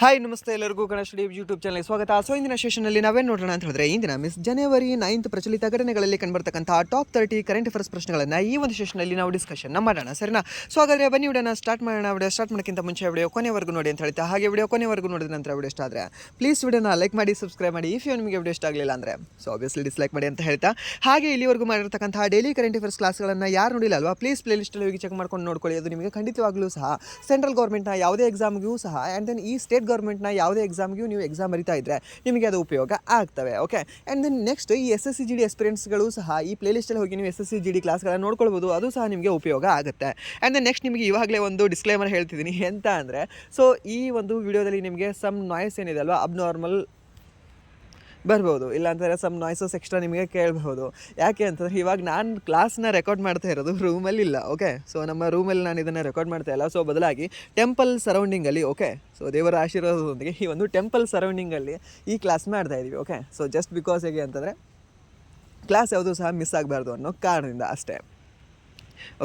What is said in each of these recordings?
Hi ನಮಸ್ತೆ ಎಲ್ಲರಿಗೂ Ganesh D YouTube ಚಾನಲ್ಗೆ ಸ್ವಾಗತ. ಸೊ ಇಂದಿನ ಸೆಷನಲ್ಲಿ ನಾವೇನು ನೋಡೋಣ ಅಂತ ಹೇಳಿದ್ರೆ, ಇಂದಿನ ಮಿಸ್ ಜನವರಿ 9th ಪ್ರಚಲಿತ ಘಟನೆಗಳಲ್ಲಿ ಕಂಡುಬರ್ತಕ್ಕಂಥ ಟಾಪ್ 30 ಕರೆಂಟ್ ಅಫೇರ್ಸ್ ಪ್ರಶ್ನೆಗಳನ್ನು ಈ ಒಂದು ಸೆಷನಲ್ಲಿ ನಾವು ಡಿಸ್ಕಷನ್ ಮಾಡೋಣ, ಸರಿನಾ? ಸೊ ಹಾಗಾದರೆ ಬನ್ನಿ ವಿಡಿಯೋನ ಸ್ಟಾರ್ಟ್ ಮಾಡೋಣ. ವಿಡಿಯೋ ಸ್ಟಾರ್ಟ್ ಮಾಡೋಕ್ಕಿಂತ ಮುಂಚೆ ವಿಡಿಯೋ ಕೊನೆವರೆಗೂ ನೋಡಿ ಅಂತ ಹೇಳ್ತಾ, ಹಾಗೆ ವಿಡಿಯೋ ಕೊನೆವರೆಗೂ ನೋಡಿದ ನಂತರ ವಿಡಿಯೋ ಇಷ್ಟ ಆದರೆ ಪ್ಲೀಸ್ ವಿಡಿಯೋನ ಲೈಕ್ ಮಾಡಿ, ಸಬ್ಸ್ಕ್ರೈಬ್ ಮಾಡಿ. ಇಫ್ ನಿಮಗೆ ವಿಡಿಯೋ ಇಷ್ಟ ಆಗಲಿಲ್ಲ ಅಂದರೆ ಸೊ ಆಬ್ವಿಯಸ್ಲಿ ಡಿಸ್ಲೈಕ್ ಮಾಡಿ ಅಂತ ಹೇಳ್ತಾ, ಹಾಗೆ ಇಲ್ಲಿವರೆಗೂ ಮಾಡಿರ್ತಕ್ಕಂಥ ಡೈಲಿ ಕರೆಂಟ್ ಅಫೇರ್ಸ್ ಕ್ಲಾಸ್ಗಳನ್ನು ಯಾರು ನೋಡಿಲ್ಲ ಅಲ್ವಾ, ಪ್ಲೀಸ್ ಪ್ಲೇ ಲಿಸ್ಟಲ್ಲಿ ಹೋಗಿ ಚೆಕ್ ಮಾಡ್ಕೊಂಡು ನೋಡ್ಕೊಳ್ಳಿ. ಅದು ನಿಮಗೆ ಖಂಡಿತವಾಗ್ಲೂ ಸಹ ಸೆಂಟ್ರಲ್ ಗೌರ್ಮೆಂಟ್ನ ಯಾವುದೇ ಎಕ್ಸಾಮ್ಗೂ ಸಹ ಆ್ಯಂಡ್ ದೆನ್ ಈ ಸ್ಟೇಟ್ ಗೌರ್ಮೆಂಟ್ನ ಯಾವುದೇ ಎಕ್ಸಾಮ್ಗೂ ನೀವು ಎಕ್ಸಾಮ್ ಬರಿತಾ ಇದ್ದರೆ ನಿಮಗೆ ಅದು ಉಪಯೋಗ ಆಗ್ತವೆ. ಓಕೆ, ಆ್ಯಂಡ್ ದೆನ್ ನೆಕ್ಸ್ಟ್ ಈ SSCGD ಎಕ್ಸ್ಪೀರಿಯನ್ಸ್ಗಳು ಸಹ ಈ ಪ್ಲೇಲಿಸ್ಟಲ್ಲಿ ಹೋಗಿ ನೀವು SSCGD ಕ್ಲಾಸ್ಗಳನ್ನು ನೋಡ್ಕೊಳ್ಬೋದು, ಅದು ಸಹ ನಿಮಗೆ ಉಪಯೋಗ ಆಗುತ್ತೆ. ಆ್ಯಂಡ್ ದೆನ್ ನೆಕ್ಸ್ಟ್ ನಿಮಗೆ ಇವಾಗಲೇ ಒಂದು ಡಿಸ್ಕ್ಲೇಮರ್ ಹೇಳ್ತಿದ್ದೀನಿ ಎಂತ ಅಂದರೆ, ಸೊ ಈ ಒಂದು ವಿಡಿಯೋದಲ್ಲಿ ನಿಮಗೆ ಸಮ್ ನಾಯ್ಸ್ ಏನಿದೆ ಅಲ್ವಾ, ಅಬ್ನಾರ್ಮಲ್ ಬರ್ಬೋದು, ಇಲ್ಲಾಂತಂದರೆ ಸಮ್ ನಾಯ್ಸಸ್ ಎಕ್ಸ್ಟ್ರಾ ನಿಮಗೆ ಕೇಳಬಹುದು. ಯಾಕೆ ಅಂತಂದರೆ ಇವಾಗ ನಾನು ಕ್ಲಾಸ್ನ ರೆಕಾರ್ಡ್ ಮಾಡ್ತಾ ಇರೋದು ರೂಮಲ್ಲಿ ಇಲ್ಲ. ಓಕೆ, ಸೊ ನಮ್ಮ ರೂಮಲ್ಲಿ ನಾನು ಇದನ್ನು ರೆಕಾರ್ಡ್ ಮಾಡ್ತಾ ಇಲ್ಲ. ಸೊ ಬದಲಾಗಿ ಟೆಂಪಲ್ ಸರೌಂಡಿಂಗಲ್ಲಿ, ಓಕೆ, ಸೊ ದೇವರ ಆಶೀರ್ವಾದದೊಂದಿಗೆ ಈ ಒಂದು ಟೆಂಪಲ್ ಸರೌಂಡಿಂಗಲ್ಲಿ ಈ ಕ್ಲಾಸ್ ಮಾಡ್ತಾ ಇದ್ದೀವಿ. ಓಕೆ, ಸೊ ಜಸ್ಟ್ ಬಿಕಾಸ್ ಹೇಗೆ ಅಂತಂದರೆ ಕ್ಲಾಸ್ ಯಾವುದೂ ಸಹ ಮಿಸ್ ಆಗಬಾರ್ದು ಅನ್ನೋ ಕಾರಣದಿಂದ ಅಷ್ಟೇ.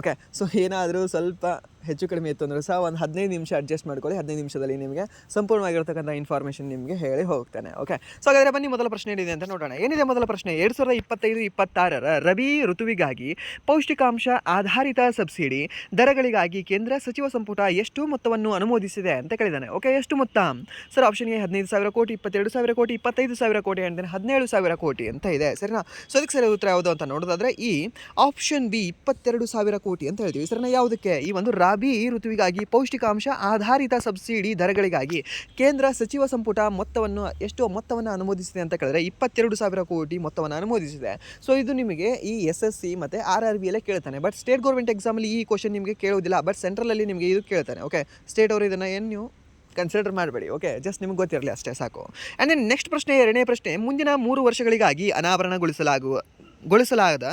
ಓಕೆ, ಸೊ ಏನಾದರೂ ಸ್ವಲ್ಪ ಹೆಚ್ಚು ಕಡಿಮೆ ಇತ್ತು ಅಂದರೂ ಸಹ ಒಂದು 15 ನಿಮಿಷ ಅಡ್ಜಸ್ಟ್ ಮಾಡ್ಕೊಳ್ಳಿ. 15 ನಿಮಿಷದಲ್ಲಿ ನಿಮಗೆ ಸಂಪೂರ್ಣವಾಗಿರ್ತಕ್ಕಂಥ ಇನ್ಫಾರ್ಮೇಷನ್ ನಿಮಗೆ ಹೇಳಿ ಹೋಗ್ತಾನೆ. ಓಕೆ, ಸೊ ಹಾಗಾದರೆ ಬನ್ನಿ ಮೊದಲ ಪ್ರಶ್ನೆ ಏನಿದೆ ಅಂತ ನೋಡೋಣ. ಏನಿದೆ ಮೊದಲ ಪ್ರಶ್ನೆ? 2025-26 ರಬಿ ಋತುವಿಗಾಗಿ ಪೌಷ್ಟಿಕಾಂಶ ಆಧಾರಿತ ಸಬ್ಸಿಡಿ ದರಗಳಿಗಾಗಿ ಕೇಂದ್ರ ಸಚಿವ ಸಂಪುಟ ಎಷ್ಟು ಮೊತ್ತವನ್ನು ಅನುಮೋದಿಸಿದೆ ಅಂತ ಕೇಳಿದ್ದಾನೆ. ಓಕೆ, ಎಷ್ಟು ಮೊತ್ತ ಸರ್? ಆಪ್ಷನ್ ಎ 15,000 ಕೋಟಿ, 22,000 ಕೋಟಿ, 25,000 ಕೋಟಿ, ಅಂದರೆ 17,000 ಕೋಟಿ ಅಂತ ಇದೆ, ಸರಿನಾ? ಸೊ ಅದಕ್ಕೆ ಸರಿ ಉತ್ತರ ಯಾವುದು ಅಂತ ನೋಡೋದಾದರೆ ಈ ಆಪ್ಷನ್ ಬಿ 22,000 ಕೋಟಿ ಅಂತ ಹೇಳ್ತೀವಿ. ಸರಿನಾ? ಯಾವುದಕ್ಕೆ? ಈ ಒಂದು ರಾಬಿ ಋತುವಿಗಾಗಿ ಪೌಷ್ಟಿಕಾಂಶ ಆಧಾರಿತ ಸಬ್ಸಿಡಿ ದರಗಳಿಗಾಗಿ ಕೇಂದ್ರ ಸಚಿವ ಸಂಪುಟ ಮೊತ್ತವನ್ನು ಅನುಮೋದಿಸಿದೆ ಅಂತ ಕೇಳಿದ್ರೆ 22,000 ಕೋಟಿ ಮೊತ್ತವನ್ನು ಅನುಮೋದಿಸಿದೆ. ಸೊ ಇದು ನಿಮಗೆ ಈ SSC ಮತ್ತು RRB ಅಲ್ಲೇ ಕೇಳ್ತಾನೆ. ಬಟ್ ಸ್ಟೇಟ್ ಗೌರ್ಮೆಂಟ್ ಎಕ್ಸಾಮಲ್ಲಿ ಈ ಕ್ವಶನ್ ನಿಮಗೆ ಕೇಳೋದಿಲ್ಲ, ಬಟ್ ಸೆಂಟ್ರಲಲ್ಲಿ ನಿಮಗೆ ಇದು ಕೇಳ್ತಾನೆ. ಓಕೆ, ಸ್ಟೇಟ್ ಅವರು ಇದನ್ನು ಏನು ನೀವು ಕನ್ಸಿಡರ್ ಮಾಡಬೇಡಿ. ಓಕೆ, ಜಸ್ಟ್ ನಿಮ್ಗೆ ಗೊತ್ತಿರಲಿ ಅಷ್ಟೇ ಸಾಕು. ಆ್ಯಂಡ್ ದೆನ್ ನೆಕ್ಸ್ಟ್ ಪ್ರಶ್ನೆ, ಎರಡನೇ ಪ್ರಶ್ನೆ, ಮುಂದಿನ 3 ವರ್ಷಗಳಿಗಾಗಿ ಅನಾವರಣಗೊಳಿಸಲಾದ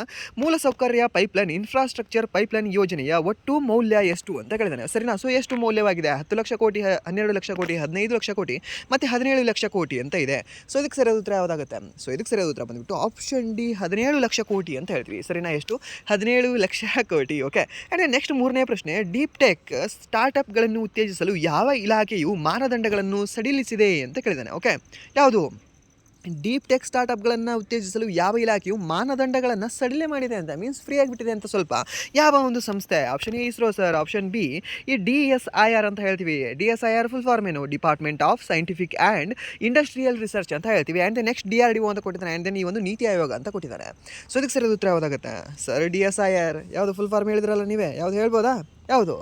ಮೂಲಸೌಕರ್ಯ ಪೈಪ್ಲೈನ್ ಇನ್ಫ್ರಾಸ್ಟ್ರಕ್ಚರ್ ಪೈಪ್ಲೈನ್ ಯೋಜನೆಯ ಒಟ್ಟು ಮೌಲ್ಯ ಎಷ್ಟು ಅಂತ ಕೇಳಿದ್ದಾನೆ, ಸರಿನಾ? ಸೊ ಎಷ್ಟು ಮೌಲ್ಯವಾಗಿದೆ? 10 ಲಕ್ಷ ಕೋಟಿ, 12 ಲಕ್ಷ ಕೋಟಿ, 15 ಲಕ್ಷ ಕೋಟಿ ಮತ್ತು 17 ಲಕ್ಷ ಕೋಟಿ ಅಂತ ಇದೆ. ಸೊ ಇದಕ್ಕೆ ಸರಿಯಾದ ಉತ್ತರ ಯಾವುದಾಗುತ್ತೆ? ಸೊ ಇದಕ್ಕೆ ಸರಿಯಾದ ಉತ್ತರ ಬಂದುಬಿಟ್ಟು ಆಪ್ಷನ್ ಡಿ 17 ಲಕ್ಷ ಕೋಟಿ ಅಂತ ಹೇಳ್ತೀವಿ, ಸರಿನಾ? ಎಷ್ಟು? 17 ಲಕ್ಷ ಕೋಟಿ. ಓಕೆ, ಆ್ಯಂಡ್ ನೆಕ್ಸ್ಟ್ ಮೂರನೇ ಪ್ರಶ್ನೆ, ಡೀಪ್ ಟೆಕ್ ಸ್ಟಾರ್ಟಪ್ಗಳನ್ನು ಉತ್ತೇಜಿಸಲು ಯಾವ ಇಲಾಖೆಯು ಮಾನದಂಡಗಳನ್ನು ಸಡಿಲಿಸಿದೆ ಅಂತ ಕೇಳಿದ್ದಾನೆ. ಓಕೆ, ಯಾವುದು? ಡೀಪ್ ಟೆಕ್ ಸ್ಟಾರ್ಟಪ್ಗಳನ್ನು ಉತ್ತೇಜಿಸಲು ಯಾವ ಇಲಾಖೆಯು ಮಾನದಂಡಗಳನ್ನು ಸಡಿಲ ಮಾಡಿದೆ ಅಂತ, ಮೀನ್ಸ್ ಫ್ರೀ ಆಗಿಬಿಟ್ಟಿದೆ ಅಂತ ಸ್ವಲ್ಪ. ಯಾವ ಒಂದು ಸಂಸ್ಥೆ? Option A ISRO sir, option B ಈ DSIR ಅಂತ ಹೇಳ್ತೀವಿ. DSIR ಫುಲ್ ಫಾರ್ಮ್ ಏನು? Department of scientific and industrial research ಅಂತ ಹೇಳ್ತೀವಿ. ಆ್ಯಂಡ್ ನೆಕ್ಸ್ಟ್ DRDO ಅಂತ ಕೊಟ್ಟಿದ್ದಾನೆ. ಆ್ಯಂಡ್ ದೆನ್ ಈ ಒಂದು ನೀತಿ ಆಯೋಗ ಅಂತ ಕೊಟ್ಟಿದ್ದಾರೆ. ಸೊ ಇದಕ್ಕೆ ಸರಿಯಾದ ಉತ್ತರ ಯಾವುದಾಗುತ್ತೆ ಸರ್? DSIR ಯಾವುದು ಫುಲ್ ಫಾರ್ಮ್ ಹೇಳಿದ್ರಲ್ಲ ನೀವೇ, ಯಾವುದು ಹೇಳ್ಬೋದಾ? ಯಾವುದು?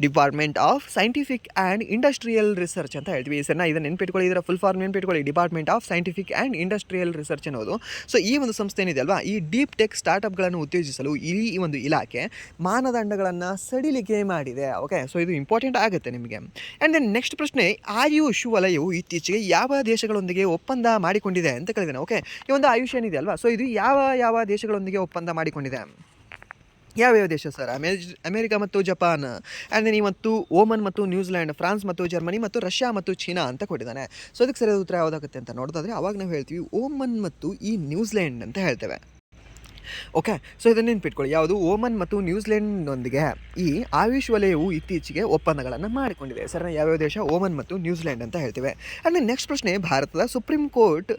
Department of scientific and industrial research ಅಂತ ಹೇಳ್ತೀವಿ. ಸರಿನಾ? ಇದನ್ನು ನೆನ್ಪಿಟ್ಕೊಳ್ಳಿ, ಇದರ ಫುಲ್ ಫಾರ್ಮ್ ನೆನ್ಪಿಟ್ಕೊಳ್ಳಿ, department of scientific and industrial research ಅನ್ನೋದು. ಸೊ ಈ ಒಂದು ಸಂಸ್ಥೆ ಏನಿದೆ ಅಲ್ವಾ, ಈ ಡೀಪ್ ಟೆಕ್ ಸ್ಟಾರ್ಟಪ್ಗಳನ್ನು ಉತ್ತೇಜಿಸಲು ಈ ಒಂದು ಇಲಾಖೆ ಮಾನದಂಡಗಳನ್ನು ಸಡಿಲಿಕೆ ಮಾಡಿದೆ. ಓಕೆ, ಸೊ ಇದು ಇಂಪಾರ್ಟೆಂಟ್ ಆಗುತ್ತೆ ನಿಮಗೆ. ಆ್ಯಂಡ್ ದೆನ್ ನೆಕ್ಸ್ಟ್ ಪ್ರಶ್ನೆ, ಆಯುಷ್ ವಲಯವು ಇತ್ತೀಚೆಗೆ ಯಾವ ದೇಶಗಳೊಂದಿಗೆ ಒಪ್ಪಂದ ಮಾಡಿಕೊಂಡಿದೆ ಅಂತ ಕೇಳಿದ್ದೇನೆ. ಓಕೆ, ಈ ಒಂದು ಆಯುಷ್ ಏನಿದೆ ಅಲ್ವಾ, ಸೊ ಇದು ಯಾವ ದೇಶಗಳೊಂದಿಗೆ ಒಪ್ಪಂದ ಮಾಡಿಕೊಂಡಿದೆ? ಯಾವ್ಯಾವ ದೇಶ ಸರ್? ಅಮೆರಿಕ ಮತ್ತು ಜಪಾನ್, ಆ್ಯಂಡ್ ದೆನ್ ಮತ್ತು ಓಮನ್ ಮತ್ತು ನ್ಯೂಜಿಲ್ಯಾಂಡ್, ಫ್ರಾನ್ಸ್ ಮತ್ತು ಜರ್ಮನಿ ಮತ್ತು ರಷ್ಯಾ ಮತ್ತು ಚೀನಾ ಅಂತ ಕೊಟ್ಟಿದ್ದಾನೆ. ಸೊ ಅದಕ್ಕೆ ಸರಿಯಾದ ಉತ್ತರ ಯಾವುದಾಗುತ್ತೆ ಅಂತ ನೋಡೋದಾದರೆ ಅವಾಗ ನಾವು ಹೇಳ್ತೀವಿ ಓಮನ್ ಮತ್ತು ಈ ನ್ಯೂಜಿಲ್ಯಾಂಡ್ ಅಂತ ಹೇಳ್ತೇವೆ. ಓಕೆ, ಸೊ ಇದನ್ನು ನೆನ್ಪಿಟ್ಕೊಳ್ಳಿ, ಯಾವುದು? ಓಮನ್ ಮತ್ತು ನ್ಯೂಜಿಲ್ಯಾಂಡ್ನೊಂದಿಗೆ ಈ ಆಯುಷ್ ವಲಯವು ಇತ್ತೀಚೆಗೆ ಒಪ್ಪಂದಗಳನ್ನು ಮಾಡಿಕೊಂಡಿದೆ. ಸರ್, ಯಾವ್ಯಾವ ದೇಶ? ಓಮನ್ ಮತ್ತು ನ್ಯೂಜಿಲ್ಯಾಂಡ್ ಅಂತ ಹೇಳ್ತೇವೆ. ಆ್ಯಂಡ್ ನೆಕ್ಸ್ಟ್ ಪ್ರಶ್ನೆ, ಭಾರತದ ಸುಪ್ರೀಂ ಕೋರ್ಟ್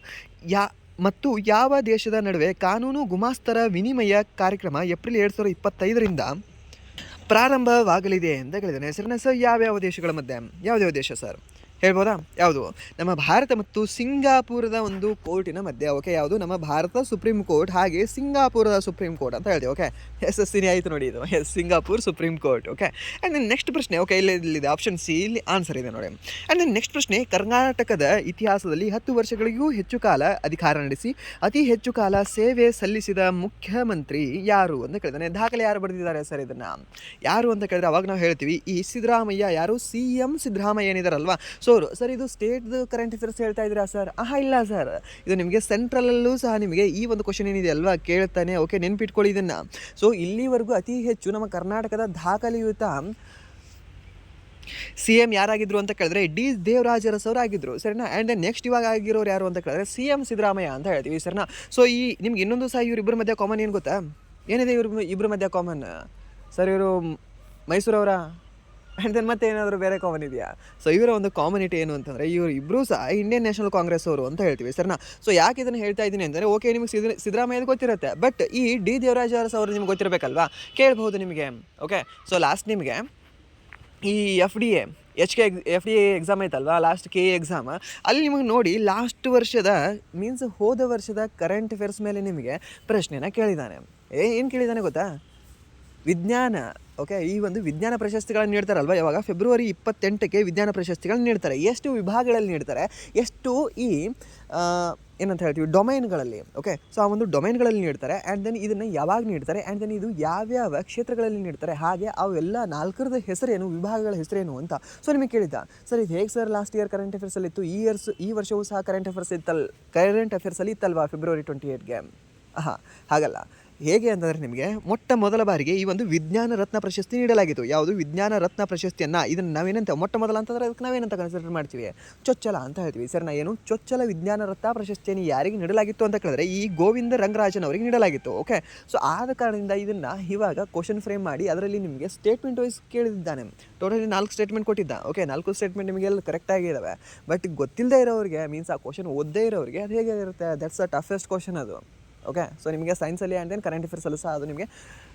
ಮತ್ತು ಯಾವ ದೇಶದ ನಡುವೆ ಕಾನೂನು ಗುಮಾಸ್ತರ ವಿನಿಮಯ ಕಾರ್ಯಕ್ರಮ ಏಪ್ರಿಲ್ 2025 ಪ್ರಾರಂಭವಾಗಲಿದೆ ಅಂತ ಕೇಳಿದ್ದಾನೆ. ಸರಿನಾ? ಸರ್, ಯಾವ್ಯಾವ ದೇಶಗಳ ಮಧ್ಯೆ? ಯಾವ್ಯಾವ ದೇಶ ಸರ್ ಹೇಳ್ಬೋದಾ? ಯಾವುದು? ನಮ್ಮ ಭಾರತ ಮತ್ತು ಸಿಂಗಾಪುರದ ಒಂದು ಕೋರ್ಟಿನ ಮಧ್ಯೆ. ಓಕೆ, ಯಾವುದು? ನಮ್ಮ ಭಾರತ ಸುಪ್ರೀಂ ಕೋರ್ಟ್ ಹಾಗೆ ಸಿಂಗಾಪುರದ ಸುಪ್ರೀಂ ಕೋರ್ಟ್ ಅಂತ ಹೇಳ್ತೀವಿ. ಓಕೆ, SSC ಆಯಿತು ನೋಡಿ, ಇದು Singapore supreme court. Okay, and then next ಪ್ರಶ್ನೆ, ಓಕೆ ಇಲ್ಲಿದೆ ಆಪ್ಷನ್ ಸಿ, ಇಲ್ಲಿ ಆನ್ಸರ್ ಇದೆ ನೋಡಿ. ಆ್ಯಂಡ್ ದೆನ್ ನೆಕ್ಸ್ಟ್ ಪ್ರಶ್ನೆ, ಕರ್ನಾಟಕದ ಇತಿಹಾಸದಲ್ಲಿ 10 ವರ್ಷಗಳಿಗೂ ಹೆಚ್ಚು ಕಾಲ ಅಧಿಕಾರ ನಡೆಸಿ ಅತಿ ಹೆಚ್ಚು ಕಾಲ ಸೇವೆ ಸಲ್ಲಿಸಿದ ಮುಖ್ಯಮಂತ್ರಿ ಯಾರು ಅಂತ ಕೇಳಿದಾನೆ. ದಾಖಲೆ ಯಾರು ಬರೆದಿದ್ದಾರೆ ಸರ್ ಇದನ್ನು? ಯಾರು ಅಂತ ಕೇಳಿದ್ರೆ ಅವಾಗ ನಾವು ಹೇಳ್ತೀವಿ ಈ ಸಿದ್ದರಾಮಯ್ಯ. ಯಾರು? CM ಸಿದ್ದರಾಮಯ್ಯ ಏನಿದಾರಲ್ವಾ. ಸರ್ ಇದು ಸ್ಟೇಟ್ ಕರೆಂಟ್ ಅಫೇರ್ಸ್ ಹೇಳ್ತಾ ಇದ್ದೀರಾ ಸರ್? ಇಲ್ಲ ಸರ್, ಇದು ನಿಮಗೆ ಸೆಂಟ್ರಲಲ್ಲೂ ಸಹ ನಿಮಗೆ ಈ ಒಂದು ಕ್ವಶನ್ ಏನಿದೆ ಅಲ್ವಾ ಕೇಳ್ತಾನೆ. ಓಕೆ, ನೆನ್ಪಿಟ್ಕೊಳ್ಳಿ ಇದನ್ನು. ಸೊ ಇಲ್ಲಿವರೆಗೂ ಅತಿ ಹೆಚ್ಚು ನಮ್ಮ ಕರ್ನಾಟಕದ ದಾಖಲೆಯುತ CM ಯಾರಾಗಿದ್ರು ಅಂತ ಕೇಳಿದ್ರೆ ದೇವರಾಜ ಅರಸು ಅವರು ಆಗಿದ್ರು, ಸರಿನಾ? ಆ್ಯಂಡ್ ದೆನ್ ನೆಕ್ಸ್ಟ್ ಇವಾಗ ಆಗಿರೋರು ಯಾರು ಅಂತ ಕೇಳಿದ್ರೆ CM ಸಿದ್ದರಾಮಯ್ಯ ಅಂತ ಹೇಳ್ತೀವಿ, ಸರಿನಾ? ಸೊ ಈ ನಿಮ್ಗೆ ಇನ್ನೊಂದು ಸಹ ಇವರಿಬ್ಬರ ಮಧ್ಯೆ ಕಾಮನ್ ಏನು ಗೊತ್ತಾ? ಏನಿದೆ ಇಬ್ಬರ ಮಧ್ಯೆ ಕಾಮನ್ ಸರ್? ಇವರು ಮೈಸೂರವರ ಆ್ಯಂಡ್ ದೆನ್ ಮತ್ತೆ ಏನಾದರೂ ಬೇರೆ ಕಾಮನ್ ಇದೆಯಾ? ಸೊ ಇವರ ಒಂದು ಕಾಮನಿಟಿ ಏನು ಅಂತಂದರೆ ಇವರು ಇಬ್ಬರೂ ಸಹ ಇಂಡಿಯನ್ ನ್ಯಾಷನಲ್ ಕಾಂಗ್ರೆಸ್ ಅವರು ಅಂತ ಹೇಳ್ತೀವಿ ಸರಿನಾ. ಸೊ ಯಾಕೆ ಇದನ್ನು ಹೇಳ್ತಾ ಇದ್ದೀನಿ ಅಂದರೆ, ಓಕೆ ನಿಮಗೆ ಸಿದ್ದರಾಮಯ್ಯದು ಗೊತ್ತಿರುತ್ತೆ, ಬಟ್ ಈ ಡಿ ದೇವರಾಜ ಅರಸು ಅವರು ನಿಮ್ಗೆ ಗೊತ್ತಿರಬೇಕಲ್ವಾ, ಕೇಳ್ಬೋದು ನಿಮಗೆ. ಓಕೆ, ಸೊ ಲಾಸ್ಟ್ ನಿಮಗೆ ಈ FDA ಎಕ್ಸಾಮ್ ಐತಲ್ವಾ, ಲಾಸ್ಟ್ KA ಎಕ್ಸಾಮ್, ಅಲ್ಲಿ ನಿಮಗೆ ನೋಡಿ ಲಾಸ್ಟ್ ವರ್ಷದ ಮೀನ್ಸ್ ಹೋದ ವರ್ಷದ ಕರೆಂಟ್ ಅಫೇರ್ಸ್ ಮೇಲೆ ನಿಮಗೆ ಪ್ರಶ್ನೆನ ಕೇಳಿದ್ದಾನೆ. ಏನು ಕೇಳಿದ್ದಾನೆ ಗೊತ್ತಾ? ವಿಜ್ಞಾನ. ಓಕೆ, ಈ ಒಂದು ವಿಜ್ಞಾನ ಪ್ರಶಸ್ತಿಗಳನ್ನು ನೀಡ್ತಾರಲ್ವ, ಯಾವಾಗ ಫೆಬ್ರವರಿ 28ಕ್ಕೆ ವಿಜ್ಞಾನ ಪ್ರಶಸ್ತಿಗಳನ್ನ ನೀಡ್ತಾರೆ. ಎಷ್ಟು ವಿಭಾಗಗಳಲ್ಲಿ ನೀಡ್ತಾರೆ, ಎಷ್ಟು ಈ ಏನಂತ ಹೇಳ್ತೀವಿ ಡೊಮೈನ್ಗಳಲ್ಲಿ. ಓಕೆ, ಸೊ ಆ ಒಂದು ಡೊಮೈನ್ಗಳಲ್ಲಿ ನೀಡ್ತಾರೆ. ಆ್ಯಂಡ್ ದೆನ್ ಇದನ್ನು ಯಾವಾಗ ನೀಡ್ತಾರೆ, ಆ್ಯಂಡ್ ದೆನ್ ಇದು ಯಾವ್ಯಾವ ಕ್ಷೇತ್ರಗಳಲ್ಲಿ ನೀಡ್ತಾರೆ, ಹಾಗೆ ಅವೆಲ್ಲ 4ರದ ಹೆಸರೇನು, ವಿಭಾಗಗಳ ಹೆಸರೇನು ಅಂತ. ಸೊ ನಿಮಗೆ ಕೇಳಿದ್ದ ಸರ್ ಇದು ಹೇಗೆ ಸರ್, ಲಾಸ್ಟ್ ಇಯರ್ ಕರೆಂಟ್ ಅಫೇರ್ಸಲ್ಲಿ ಇತ್ತು, ಈ ವರ್ಷವೂ ಸಹ ಕರೆಂಟ್ ಅಫೇರ್ಸಲ್ಲಿ ಇತ್ತಲ್ವಾ ಫೆಬ್ರವರಿ 28ಗೆ. ಹಾಗಲ್ಲ. ಹೇಗೆ ಅಂತಂದರೆ ನಿಮಗೆ ಮೊಟ್ಟ ಮೊದಲ ಬಾರಿಗೆ ಈ ಒಂದು ವಿಜ್ಞಾನ ರತ್ನ ಪ್ರಶಸ್ತಿ ನೀಡಲಾಗಿತ್ತು. ಯಾವುದು ವಿಜ್ಞಾನ ರತ್ನ ಪ್ರಶಸ್ತಿಯನ್ನು, ಇದನ್ನು ನಾವೇನಂತ ಮೊಟ್ಟ ಮೊದಲ ಅಂತಂದರೆ ಅದಕ್ಕೆ ನಾವೇನಂತ ಕನ್ಸಿಡರ್ ಮಾಡ್ತೀವಿ, ಚೊಚ್ಚಲ ಅಂತ ಹೇಳ್ತೀವಿ ಸರ್. ಏನು ಚೊಚ್ಚಲ ವಿಜ್ಞಾನ ರತ್ನ ಪ್ರಶಸ್ತಿಯನ್ನು ಯಾರಿಗೆ ನೀಡಲಾಗಿತ್ತು ಅಂತ ಕೇಳಿದ್ರೆ ಈ ಗೋವಿಂದ ರಂಗರಾಜನ್ ಅವರಿಗೆ ನೀಡಲಾಗಿತ್ತು. ಓಕೆ, ಸೊ ಆದ ಕಾರಣದಿಂದ ಇದನ್ನು ಇವಾಗ ಕ್ವಶನ್ ಫ್ರೇಮ್ ಮಾಡಿ ಅದರಲ್ಲಿ ನಿಮಗೆ ಸ್ಟೇಟ್ಮೆಂಟ್ ವೈಸ್ ಕೇಳಿದ್ದಾನೆ. ಟೋಟಲಿ 4 ಸ್ಟೇಟ್ಮೆಂಟ್ ಕೊಟ್ಟಿದ್ದ. ಓಕೆ, 4 ಸ್ಟೇಟ್ಮೆಂಟ್ ನಿಮಗೆಲ್ಲ ಕರೆಕ್ಟಾಗಿದ್ದಾವೆ, ಬಟ್ ಗೊತ್ತಿಲ್ಲದೆ ಇರೋರಿಗೆ ಮೀನ್ಸ್ ಆ ಕ್ವಶನ್ ಓದದೇ ಇರೋರಿಗೆ ಅದು ಹೇಗೆ ಇರುತ್ತೆ, ದಟ್ಸ್ ಅ ಟಫೆಸ್ಟ್ ಕ್ವಶನ್ ಅದು. ಓಕೆ, ಸೊ ನಿಮಗೆ ಸೈನ್ಸಲ್ಲಿ ಆ್ಯಂಡ್ ದೆನ್ ಕರೆಂಟ್ ಅಫೇರ್ಸಲ್ಲೂ ಸಹ ಅದು ನಿಮಗೆ